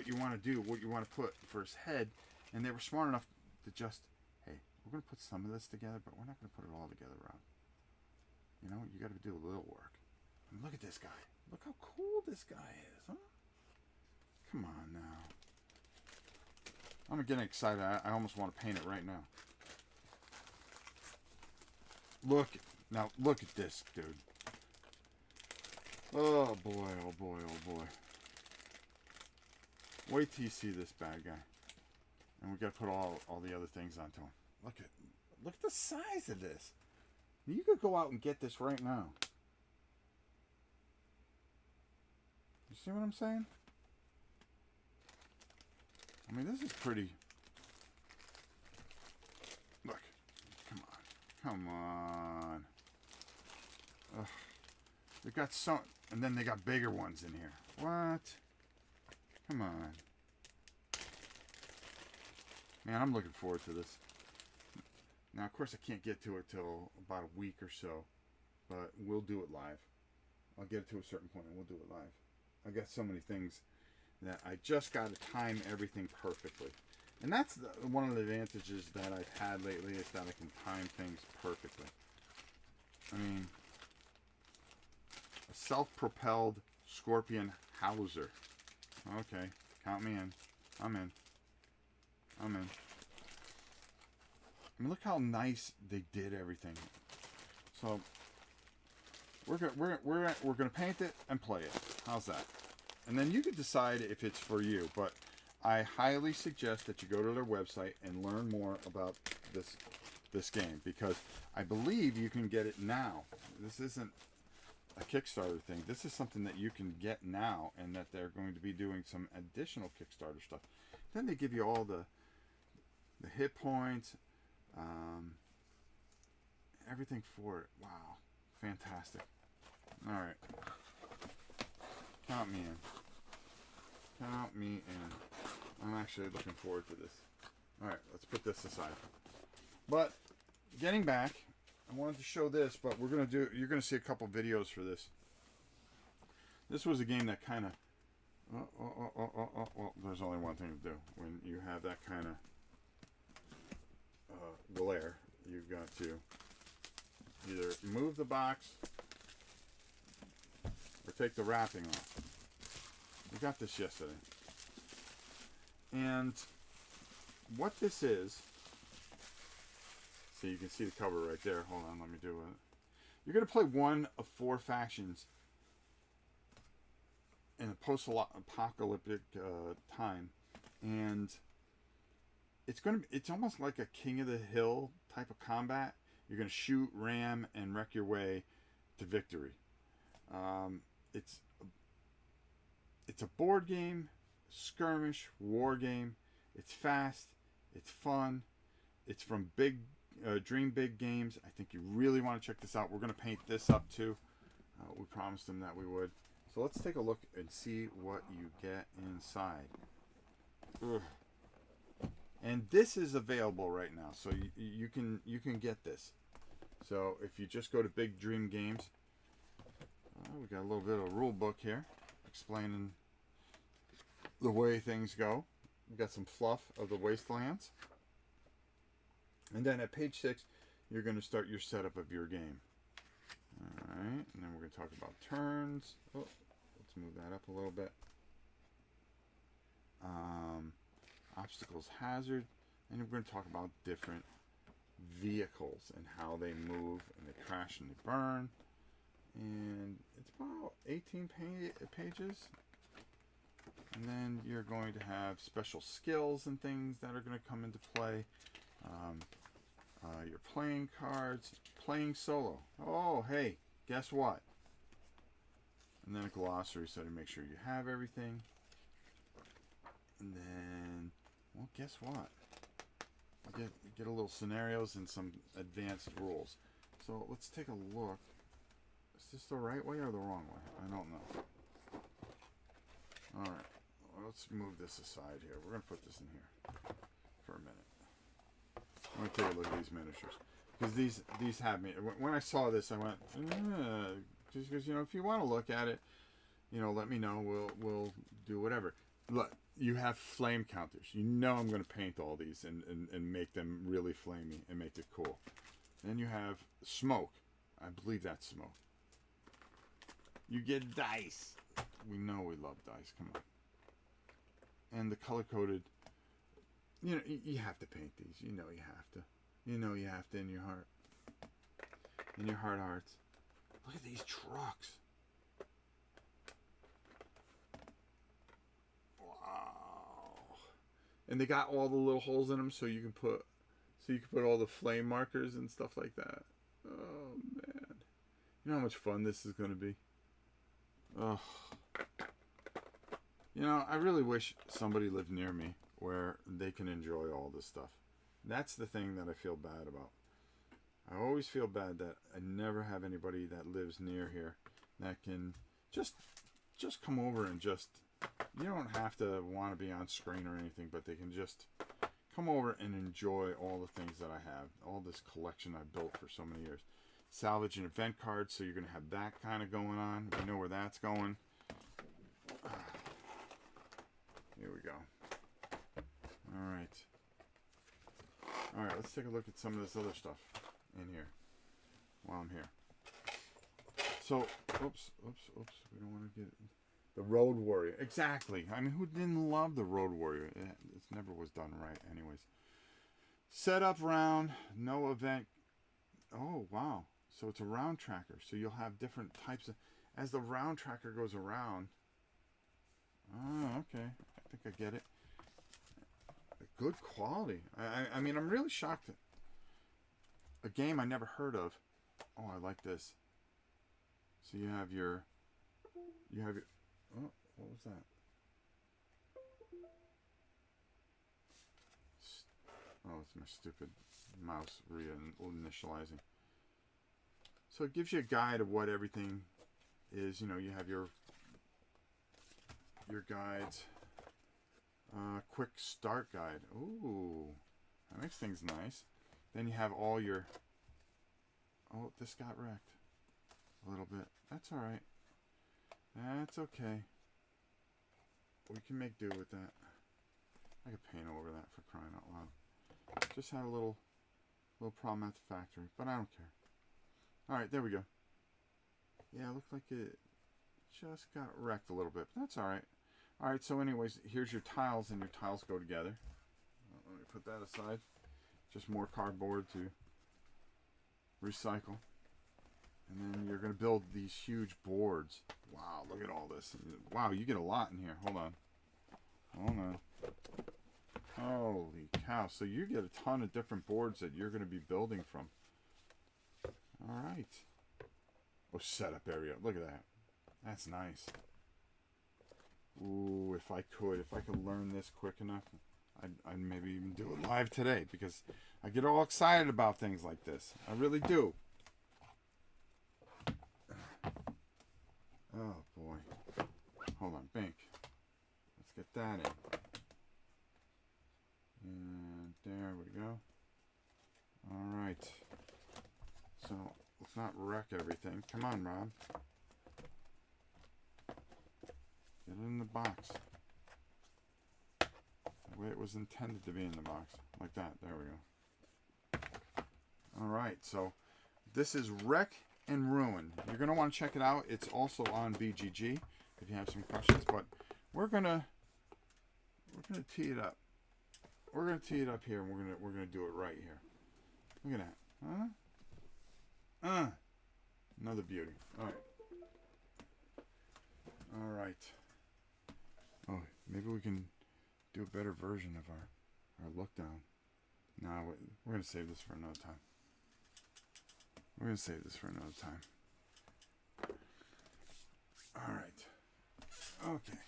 you want to do, what you want to put for his head. And they were smart enough to just, hey, we're going to put some of this together, but we're not going to put it all together, Rob. You got to do a little work. And look at this guy. Look how cool this guy is, huh? Come on now. I'm getting excited. I almost want to paint it right now. Look at this, dude. Oh boy, oh boy, oh boy. Wait till you see this bad guy. And we got to put all the other things onto him. Look at the size of this. You could go out and get this right now. You see what I'm saying? I mean, this is pretty. Look. Come on. Ugh. They got some, and then they got bigger ones in here. What? Come on. Man, I'm looking forward to this. Now, of course, I can't get to it till about a week or so, but we'll do it live. I'll get it to a certain point, and we'll do it live. I got so many things that I just got to time everything perfectly. And that's one of the advantages that I've had lately, is that I can time things perfectly. I mean, a self-propelled Scorpion Hauser. Okay, count me in. I'm in. I mean, look how nice they did everything. So we're gonna paint it and play it. How's that? And then you can decide if it's for you. But I highly suggest that you go to their website and learn more about this game, because I believe you can get it now. This isn't a Kickstarter thing. This is something that you can get now, and that they're going to be doing some additional Kickstarter stuff. Then they give you all the hit points, everything for it. Wow, fantastic. All right, count me in. Count me in. I'm actually looking forward to this. All right, let's put this aside. But getting back, I wanted to show this, but you're gonna see a couple videos for this. This was a game that kind of, well, there's only one thing to do when you have that kind of glare. You've got to either move the box or take the wrapping off. We got this yesterday. And what this is, so you can see the cover right there. Hold on, let me do it. You're going to play one of 4 factions in a post-apocalyptic time, and it's almost like a King of the Hill type of combat. You're going to shoot, ram, and wreck your way to victory. It's a board game, skirmish, war game. It's fast, it's fun. It's from Dream Big Games. I think you really want to check this out. We're going to paint this up too. We promised them that we would. So let's take a look and see what you get inside. Ugh. And this is available right now, so you can get this. So if you just go to Big Dream Games, we got a little bit of a rule book here explaining the way things go. We got some fluff of the wastelands, and then at page 6, you're going to start your setup of your game. All right, and then we're going to talk about turns. Oh, let's move that up a little bit. Obstacles, hazard, and we're going to talk about different vehicles and how they move and they crash and they burn. And it's about 18 pages. And then you're going to have special skills and things that are going to come into play. Your playing cards, playing solo. Oh, hey, guess what? And then a glossary so to make sure you have everything. And then, well, guess what? You get a little scenarios and some advanced rules. So let's take a look. Is this the right way or the wrong way? I don't know. All right, let's move this aside here. We're going to put this in here for a minute. I'm going to take a look at these miniatures, because these have me. When I saw this, I went, just because, if you want to look at it, let me know. We'll do whatever. Look, you have flame counters. I'm going to paint all these and make them really flamey and make it cool. Then you have smoke. I believe that's smoke. You get dice. We know we love dice. Come on. And the color-coded. You have to paint these. You have to. You have to in your heart. In your hearts. Look at these trucks. Wow. And they got all the little holes in them so you can put all the flame markers and stuff like that. Oh man. You know how much fun this is going to be? Oh. I really wish somebody lived near me where they can enjoy all this stuff. That's the thing that I feel bad about. I always feel bad that I never have anybody that lives near here that can just come over and you don't have to want to be on screen or anything, but they can just come over and enjoy all the things that I have, all this collection I've built for so many years. Salvage and event cards, so you're going to have that kind of going on. We know where that's going. Here we go. All right, let's take a look at some of this other stuff in here while I'm here. So, oops. We don't want to get the Road Warrior. Exactly. I mean, who didn't love the Road Warrior? It never was done right anyways. Set up round, no event. Oh, wow. So it's a round tracker. So you'll have different types of. As the round tracker goes around. Oh, okay. I think I get it. Good quality. I mean, I'm really shocked. A game I never heard of. Oh, I like this. So you have your. Oh, what was that? Oh, it's my stupid mouse reinitializing. So it gives you a guide of what everything is. You know, you have your guides. Quick start guide. Ooh, that makes things nice. Then you have all your. Oh, this got wrecked a little bit. That's all right. That's okay. We can make do with that. I could paint over that for crying out loud. Just had a little problem at the factory, but I don't care. All right, there we go. Yeah, it looked like it just got wrecked a little bit, but that's all right. All right, so anyways, here's your tiles, and your tiles go together. Let me put that aside. Just more cardboard to recycle. And then you're going to build these huge boards. Wow, look at all this. Wow, you get a lot in here. Hold on. Holy cow. So you get a ton of different boards that you're going to be building from. All right. Oh, setup area. Look at that. That's nice. Ooh, if I could learn this quick enough, I'd maybe even do it live today, because I get all excited about things like this. I really do. Oh boy. Hold on, Bink. Let's get that in. And there we go. Alright. So, let's not wreck everything. Come on, Rob. Get it in the box. The way it was intended to be in the box. Like that. There we go. Alright, so this is Wreck and Ruin. You're going to want to check it out. It's also on BGG if you have some questions. But we're gonna tee it up. We're gonna tee it up here, and we're gonna do it right here. Look at that. Huh? Another beauty. All right. All right. Oh, maybe we can do a better version of our look down. No, we're gonna save this for another time. We're gonna save this for another time. All right. Okay.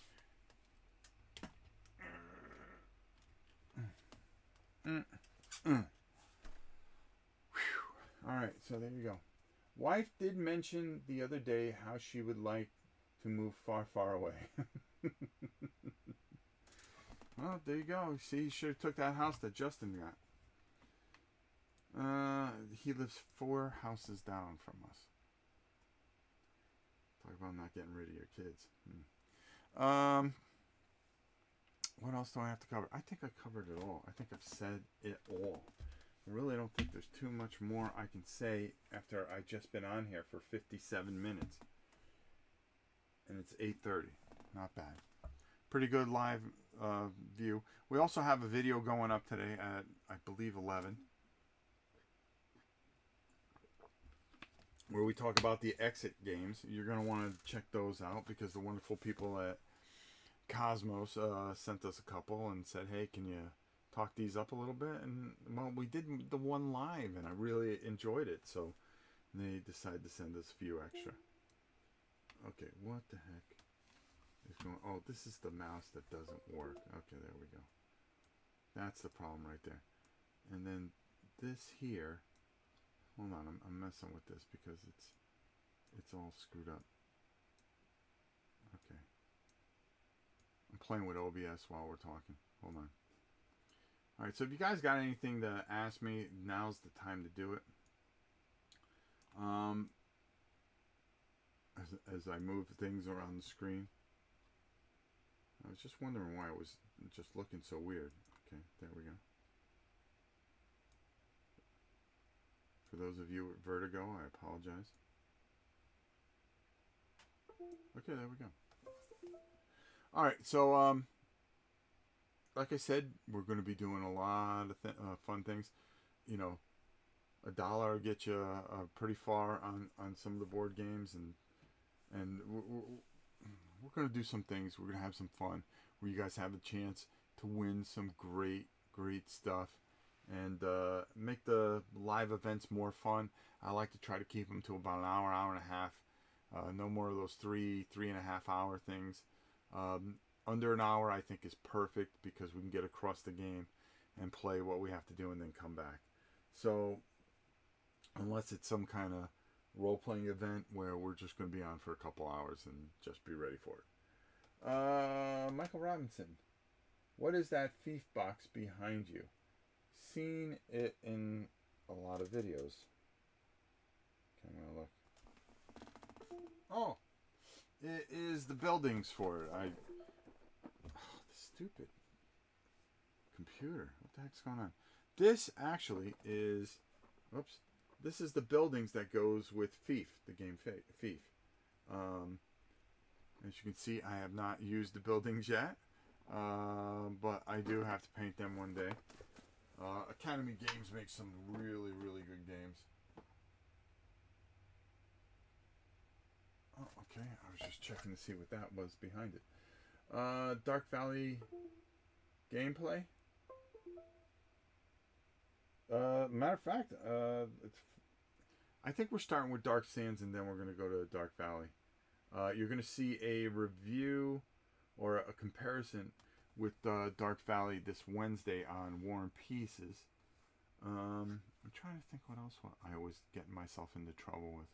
All right, so there you go. Wife did mention the other day how she would like to move far, far away. Well, there you go. See, you should have took that house that Justin got. He lives 4 houses down from us. Talk about not getting rid of your kids. What else do I have to cover? I think I covered it all. I think I've said it all. I really don't think there's too much more I can say after I've just been on here for 57 minutes. And it's 8:30. Not bad. Pretty good live view. We also have a video going up today at, I believe, 11. Where we talk about the exit games. You're going to want to check those out, because the wonderful people at Cosmos sent us a couple and said, hey, can you talk these up a little bit? And well, we did the one live, and I really enjoyed it, so they decided to send us a few extra. Okay, what the heck is going? Oh, this is the mouse that doesn't work. Okay, there we go. That's the problem right there. And then this here, hold on, I'm messing with this because it's all screwed up. Okay, I'm playing with OBS while we're talking. Hold on. All right, so if you guys got anything to ask me, now's the time to do it. As I move things around the screen, I was just wondering why it was just looking so weird. Okay, there we go. For those of you with vertigo, I apologize. Okay, there we go. All right, so like I said, we're going to be doing a lot of fun things. You know, $1 will get you pretty far on some of the board games, and we're going to do some things. We're going to have some fun where you guys have a chance to win some great stuff, and make the live events more fun. I like to try to keep them to about an hour and a half. No more of those 3.5 hour things. Under an hour, I think, is perfect because we can get across the game and play what we have to do and then come back. So, unless it's some kind of role-playing event where we're just going to be on for a couple hours and just be ready for it. Michael Robinson, what is that thief box behind you? Seen it in a lot of videos. Okay, I'm gonna look. Oh, it is the buildings for it. This stupid computer. What the heck's going on? This actually is. Oops. This is the buildings that goes with Thief, the game Thief. As you can see, I have not used the buildings yet, but I do have to paint them one day. Academy Games makes some really good games. Oh, okay. I was just checking to see what that was behind it. Dark Valley gameplay. Matter of fact, I think we're starting with Dark Sands and then we're going to go to Dark Valley. You're going to see a review or a comparison with Dark Valley this Wednesday on War and Pieces. I'm trying to think what else I was getting myself into trouble with.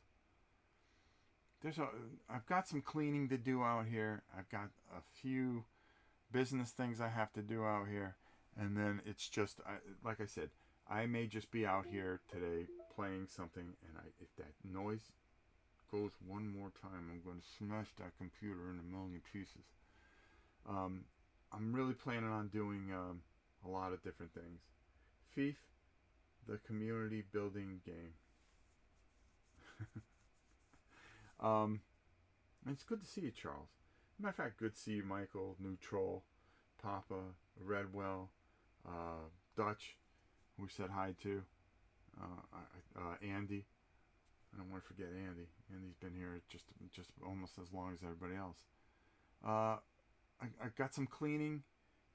I've got some cleaning to do out here. I've got a few business things I have to do out here, and then it's just like I said, I may just be out here today playing something, and if that noise goes one more time, I'm going to smash that computer in a million pieces. I'm really planning on doing a lot of different things. Thief, the community building game. It's good to see you, Charles. Matter of fact, good to see you, Michael, Neutral, Papa, Redwell, Dutch, who we said hi to, Andy. I don't want to forget Andy. Andy's been here just almost as long as everybody else. I got some cleaning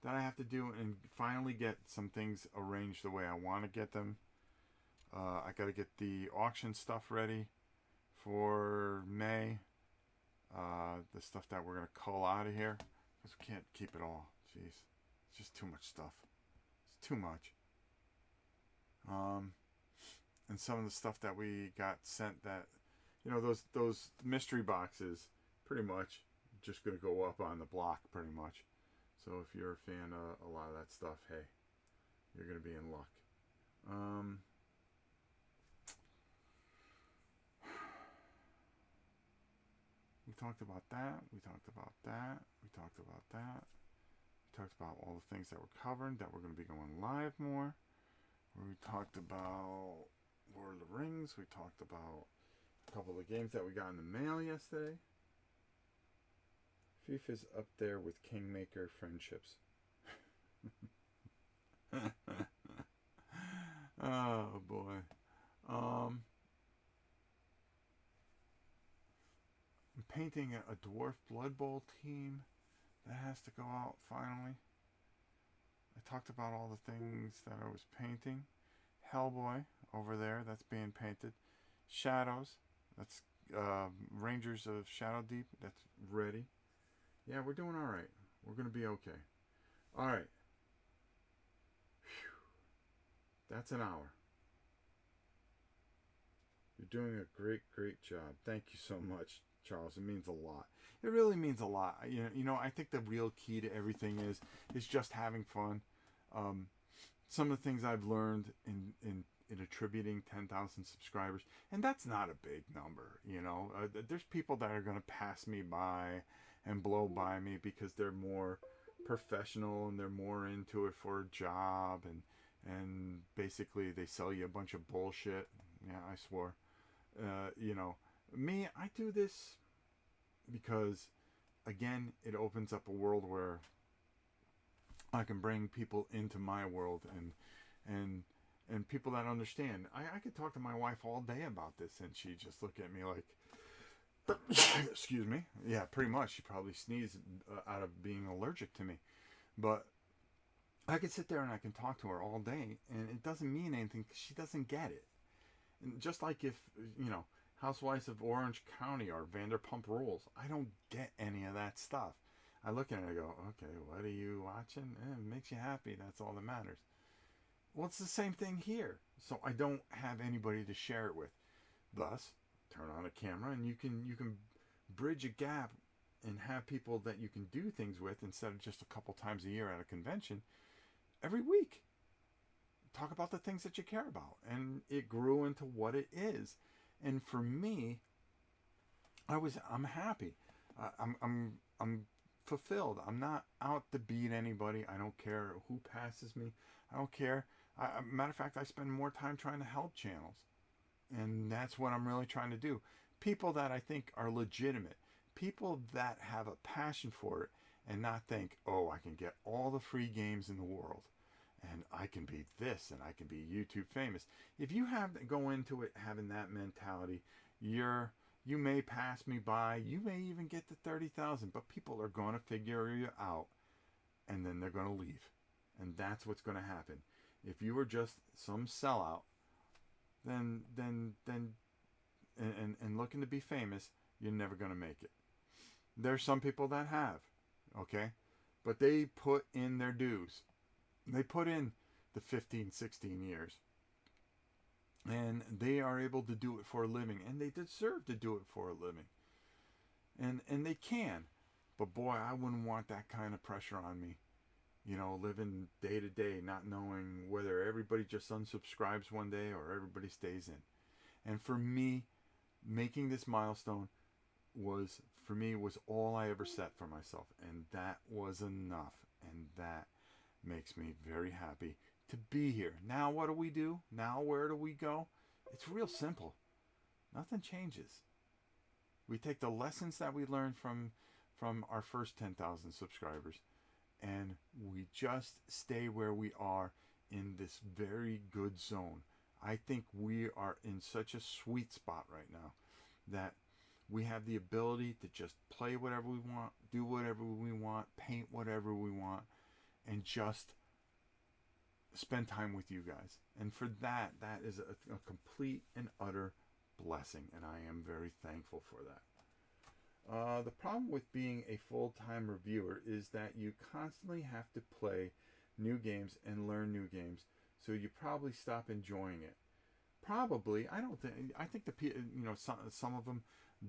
that I have to do and finally get some things arranged the way I want to get them. I got to get the auction stuff ready for May. The stuff that we're going to cull out of here because we can't keep it all. Jeez. It's just too much stuff. It's too much. And some of the stuff that we got sent that, those mystery boxes pretty much just going to go up on the block pretty much. So if you're a fan of a lot of that stuff, hey, you're going to be in luck. We talked about that. We talked about that. We talked about that. We talked about all the things that we're covering, that we're going to be going live more. We talked about Lord of the Rings. We talked about a couple of games that we got in the mail yesterday. FIFA's up there with Kingmaker friendships. Oh boy. I'm painting a Dwarf Blood Bowl team that has to go out finally. I talked about all the things that I was painting. Hellboy over there, that's being painted. Shadows, that's Rangers of Shadow Deep, that's ready. Yeah, we're doing all right. We're going to be okay. All right. Whew. That's an hour. You're doing a great job. Thank you so much, Charles. It means a lot. It really means a lot. I think the real key to everything is just having fun. Some of the things I've learned in attributing 10,000 subscribers, and that's not a big number. There's people that are going to pass me by and blow by me because they're more professional and they're more into it for a job, and basically they sell you a bunch of bullshit. Yeah, I swore. Me, I do this because, again, it opens up a world where I can bring people into my world and and people that understand. I could talk to my wife all day about this, and she just look at me like, excuse me. Yeah, pretty much. She probably sneezed out of being allergic to me. But I could sit there and I can talk to her all day, and it doesn't mean anything because she doesn't get it. And just like if, you know, Housewives of Orange County or Vanderpump Rules, I don't get any of that stuff. I look at it and I go, okay, what are you watching? It makes you happy. That's all that matters. Well, it's the same thing here. So I don't have anybody to share it with. Thus, turn on a camera and you can bridge a gap and have people that you can do things with instead of just a couple times a year at a convention every week. Talk about the things that you care about, and it grew into what it is. And for me, I'm happy. I'm fulfilled. I'm not out to beat anybody. I don't care who passes me. I don't care. Matter of fact, I spend more time trying to help channels, and that's what I'm really trying to do. People that I think are legitimate, people that have a passion for it, and not think, oh, I can get all the free games in the world, and I can be this, and I can be YouTube famous. If you have to go into it having that mentality, you may pass me by. You may even get to 30,000, but people are going to figure you out, and then they're going to leave, and that's what's going to happen. If you were just some sellout, then and looking to be famous, you're never going to make it. There's some people that have, okay, but they put in their dues. They put in the 15, 16 years. And they are able to do it for a living. And they deserve to do it for a living. And they can. But boy, I wouldn't want that kind of pressure on me. You know, living day to day, not knowing whether everybody just unsubscribes one day or everybody stays in. And for me, making this milestone was all I ever set for myself. And that was enough. And that makes me very happy to be here. Now what do we do? Now where do we go? It's real simple. Nothing changes. We take the lessons that we learned from our first 10,000 subscribers, and we just stay where we are in this very good zone. I think we are in such a sweet spot right now that we have the ability to just play whatever we want, do whatever we want, paint whatever we want, and just spend time with you guys. And for that is a complete and utter blessing, and I am very thankful for that. The problem with being a full-time reviewer is that you constantly have to play new games and learn new games, so you probably stop enjoying it. Probably, I think some of them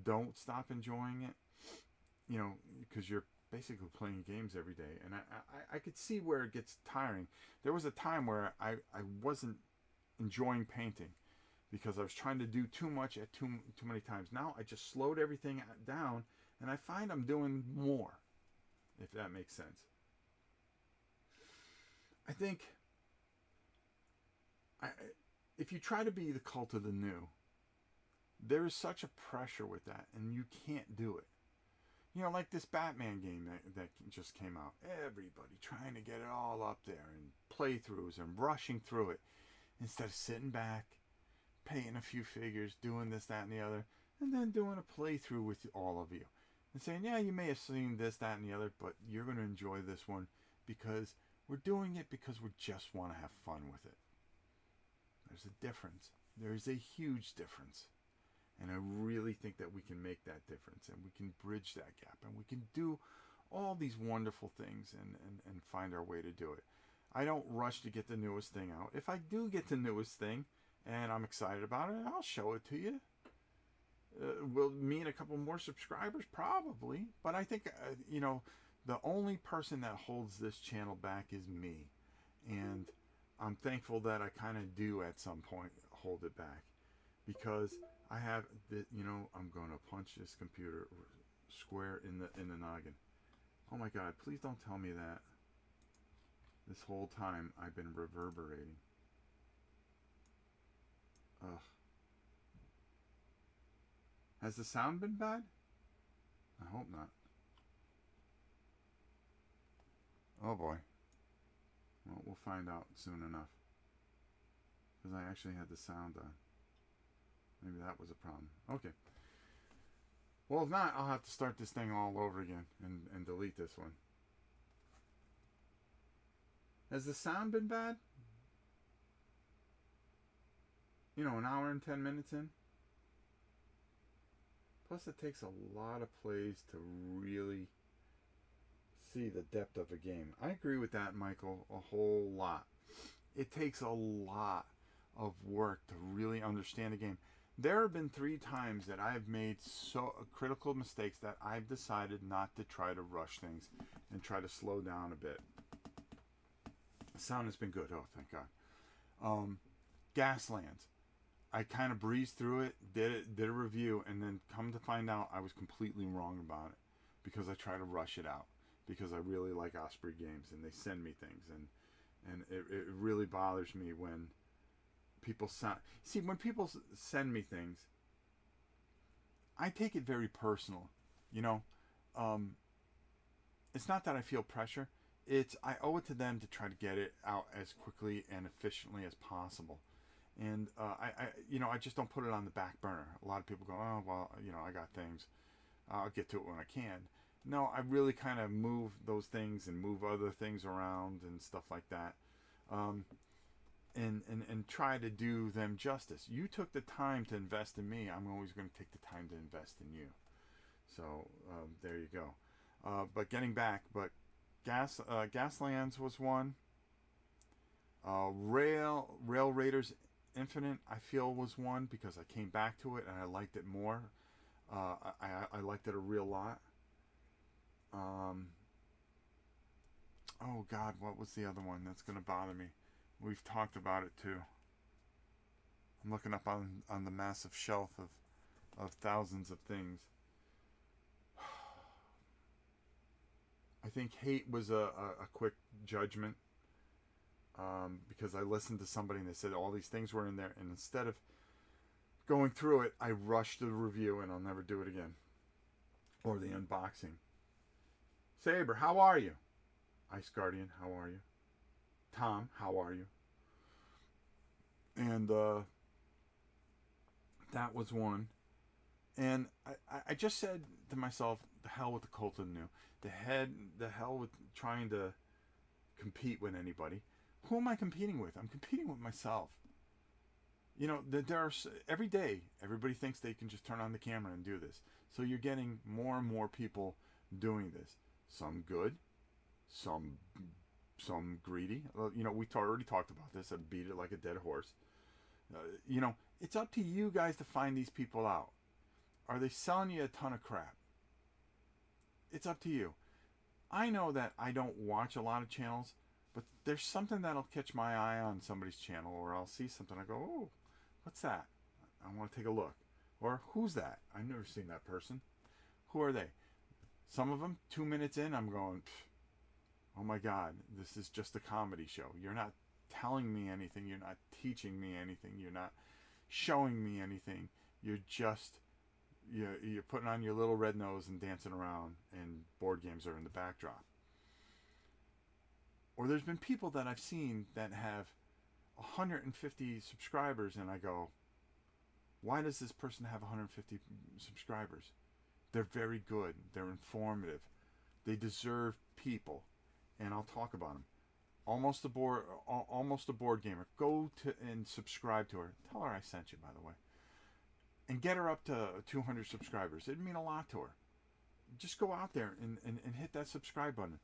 don't stop enjoying it, because you're basically playing games every day, and I could see where it gets tiring. There was a time where I wasn't enjoying painting because I was trying to do too much at too many times. Now I just slowed everything down, and I find I'm doing more, if that makes sense. I think if you try to be the cult of the new, there is such a pressure with that, and you can't do it. Like this Batman game that just came out. Everybody trying to get it all up there, and playthroughs and rushing through it instead of sitting back, painting a few figures, doing this, that, and the other, and then doing a playthrough with all of you. And saying, yeah, you may have seen this, that, and the other, but you're going to enjoy this one because we're doing it because we just want to have fun with it. There's a difference. There is a huge difference. And I really think that we can make that difference, and we can bridge that gap, and we can do all these wonderful things and find our way to do it. I don't rush to get the newest thing out. If I do get the newest thing and I'm excited about it, I'll show it to you. Will mean a couple more subscribers? Probably. But I think, the only person that holds this channel back is me. And I'm thankful that I kind of do at some point hold it back. Because I have, I'm going to punch this computer square in the noggin. Oh my God, please don't tell me that this whole time I've been reverberating. Ugh. Has the sound been bad? I hope not. Oh boy. Well, we'll find out soon enough. Because I actually had the sound on. Maybe that was a problem. Okay. Well, if not, I'll have to start this thing all over again and delete this one. Has the sound been bad? You know, an hour and 10 minutes in? Plus, it takes a lot of plays to really see the depth of a game. I agree with that, Michael, a whole lot. It takes a lot of work to really understand a game. There have been 3 times that I've made so critical mistakes that I've decided not to try to rush things and try to slow down a bit. The sound has been good. Oh, thank God. Gaslands. I kind of breezed through it, did a review, and then come to find out I was completely wrong about it because I try to rush it out because I really like Osprey games and they send me things, and it really bothers me when people when people send me things, I take it very personal. You know, it's not that I feel pressure. It's I owe it to them to try to get it out as quickly and efficiently as possible. And I just don't put it on the back burner. A lot of people go, oh, well, I got things. I'll get to it when I can. No, I really kind of move those things and move other things around and stuff like that. And try to do them justice. You took the time to invest in me. I'm always going to take the time to invest in you. So there you go. But getting back, Gaslands was one. Rail Raiders Infinite, I feel, was one because I came back to it and I liked it more. I liked it a real lot. Oh God, what was the other one that's going to bother me? We've talked about it too. I'm looking up on the massive shelf of thousands of things. I think Hate was a quick judgment. Because I listened to somebody and they said all these things were in there, and instead of going through it, I rushed the review, and I'll never do it again. Or the unboxing. Saber, how are you? Ice Guardian, how are you? Tom, how are you? And that was one. And I just said to myself, the hell with the Colton New. The hell with trying to compete with anybody. Who am I competing with? I'm competing with myself. Every day, everybody thinks they can just turn on the camera and do this. So you're getting more and more people doing this. Some good, some greedy. We already talked about this. I beat it like a dead horse. It's up to you guys to find these people out. Are they selling you a ton of crap? It's up to you. I know that I don't watch a lot of channels, but there's something that'll catch my eye on somebody's channel, or I'll see something. I go, oh, what's that? I want to take a look. Or who's that? I've never seen that person. Who are they? Some of them, 2 minutes in, I'm going, oh my God, this is just a comedy show. You're not telling me anything. You're not teaching me anything. You're not showing me anything. You're just, you're putting on your little red nose and dancing around, and board games are in the backdrop. Or there's been people that I've seen that have 150 subscribers, and I go, why does this person have 150 subscribers? They're very good. They're informative. They deserve people, and I'll talk about them. Almost a board gamer. Go to and subscribe to her. Tell her I sent you, by the way, and get her up to 200 subscribers. It'd mean a lot to her. Just go out there and hit that subscribe button.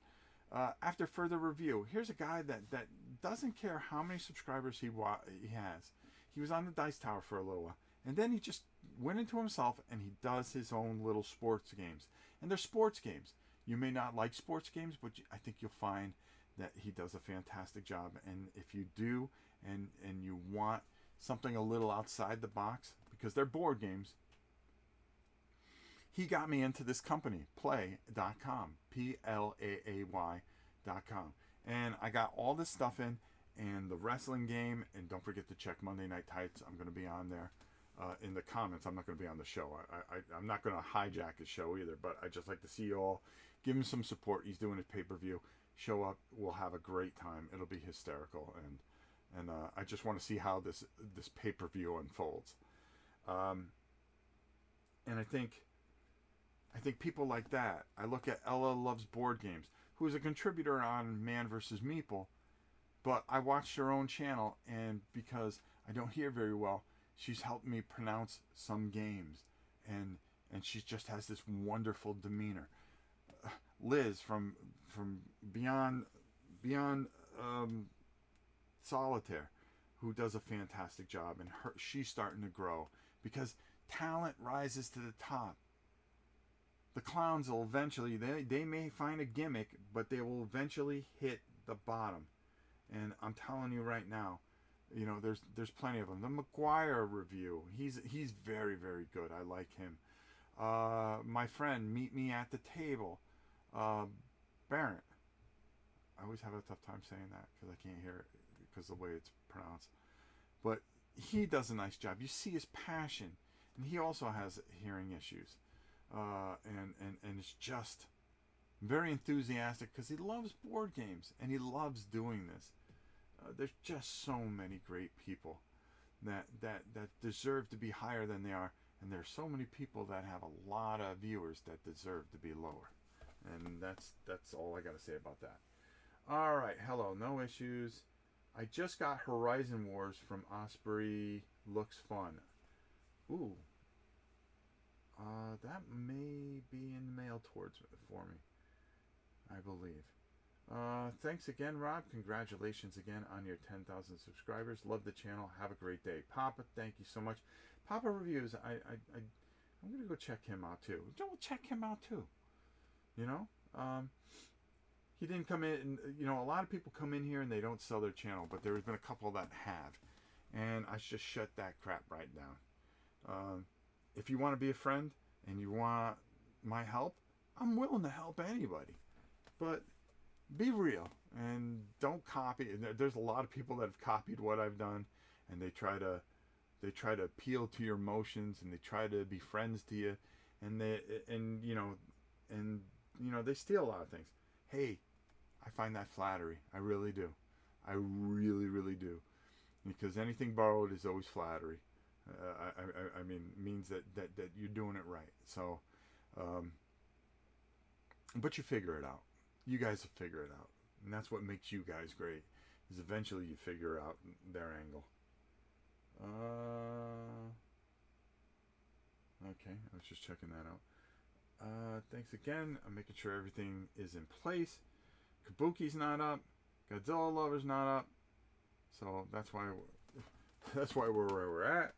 After further review, here's a guy that doesn't care how many subscribers he has. He was on the Dice Tower for a little while, and then he just went into himself and he does his own little sports games. And they're sports games. You may not like sports games, but I think you'll find that he does a fantastic job. And if you do, and you want something a little outside the box, because they're board games, he got me into this company, play.com, PLAAY.com. And I got all this stuff in, and the wrestling game, and don't forget to check Monday Night Tights. I'm going to be on there in the comments. I'm not going to be on the show. I'm not going to hijack his show either, but I just like to see you all. Give him some support. He's doing his pay-per-view. show up. We'll have a great time. It'll be hysterical, and I just want to see how this pay-per-view unfolds. And I think people like that. I look at Ella Loves Board Games, who is a contributor on Man vs. Meeple, but I watched her own channel, and because I don't hear very well, she's helped me pronounce some games, and she just has this wonderful demeanor. Liz from Beyond Solitaire, who does a fantastic job, and she's starting to grow because talent rises to the top. The clowns will eventually, they may find a gimmick, but they will eventually hit the bottom. And I'm telling you right now, you know, there's plenty of them. The McGuire review, he's very, very good. I like him. My friend, Meet Me at the Table, Barrett. I always have a tough time saying that because I can't hear it because of the way it's pronounced. But he does a nice job. You see his passion, and he also has hearing issues, and it's just very enthusiastic because he loves board games and he loves doing this. There's just so many great people that deserve to be higher than they are, and there's so many people that have a lot of viewers that deserve to be lower. And that's all I got to say about that. All right, hello, no issues. I just got Horizon Wars from Osprey. Looks fun. Ooh. That may be in the mail for me, I believe. Thanks again, Rob. Congratulations again on your 10,000 subscribers. Love the channel. Have a great day. Papa, thank you so much. Papa Reviews, I'm going to go check him out too. Don't check him out too. You know? He didn't come in, and, you know, a lot of people come in here and they don't sell their channel, but there's been a couple that have. And I just shut that crap right down. If you want to be a friend and you want my help, I'm willing to help anybody. But be real and don't copy. There's a lot of people that have copied what I've done, and they try to appeal to your emotions, and they try to be friends to you, and they steal a lot of things. Hey, I find that flattery. I really do. I really, really do. Because anything borrowed is always flattery. I mean, means that you're doing it right. So, but you figure it out. You guys will figure it out. And that's what makes you guys great, is eventually you figure out their angle. Okay, I was just checking that out. Thanks again. I'm making sure everything is in place. Kabuki's not up. Godzilla Lover's not up. So that's why we're where we're at.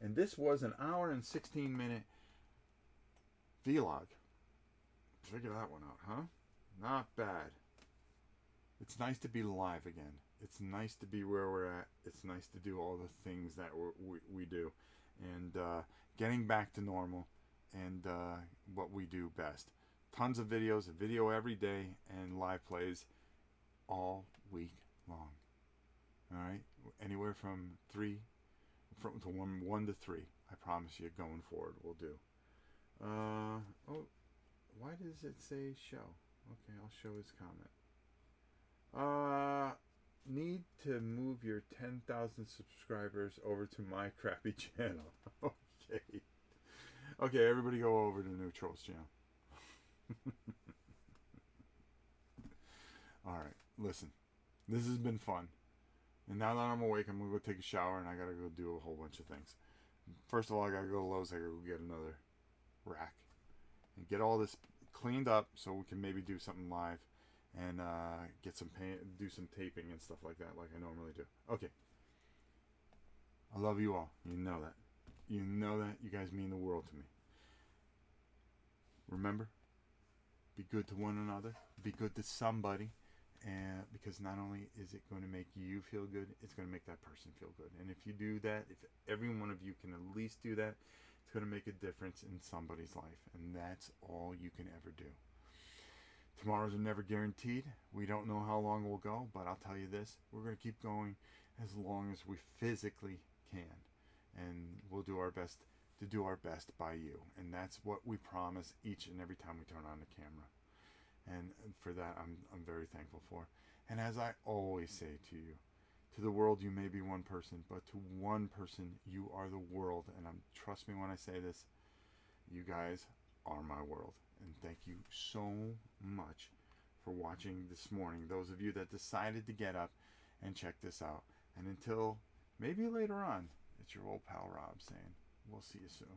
And this was an hour and 16-minute vlog. Figure that one out, huh? Not bad. It's nice to be live again. It's nice to be where we're at. It's nice to do all the things that we do. And getting back to normal and what we do best. Tons of videos, a video every day, and live plays all week long. All right? Anywhere from 1 to 3. I promise you, going forward, we'll do. Why does it say show? Okay, I'll show his comment. Need to move your 10,000 subscribers over to my crappy channel. Okay. Okay, everybody go over to Neutral's channel. Alright, listen. This has been fun. And now that I'm awake, I'm going to go take a shower, and I got to go do a whole bunch of things. First of all, I got to go to Lowe's. I got to go get another rack. And get all this cleaned up so we can maybe do something live. And get some do some taping and stuff like that, like I normally do. Okay. I love you all. You know that. You know that. You guys mean the world to me. Remember, be good to one another. Be good to somebody. And because not only is it going to make you feel good, it's going to make that person feel good. And if you do that, if every one of you can at least do that, it's going to make a difference in somebody's life. And that's all you can ever do. Tomorrows are never guaranteed. We don't know how long we'll go, but I'll tell you this. We're going to keep going as long as we physically can. And we'll do our best to do our best by you. And that's what we promise each and every time we turn on the camera. And for that, I'm very thankful for. And as I always say to you, to the world you may be one person, but to one person you are the world. And trust me when I say this, you guys are my world. And thank you so much for watching this morning. Those of you that decided to get up and check this out. And until maybe later on, it's your old pal Rob saying, we'll see you soon.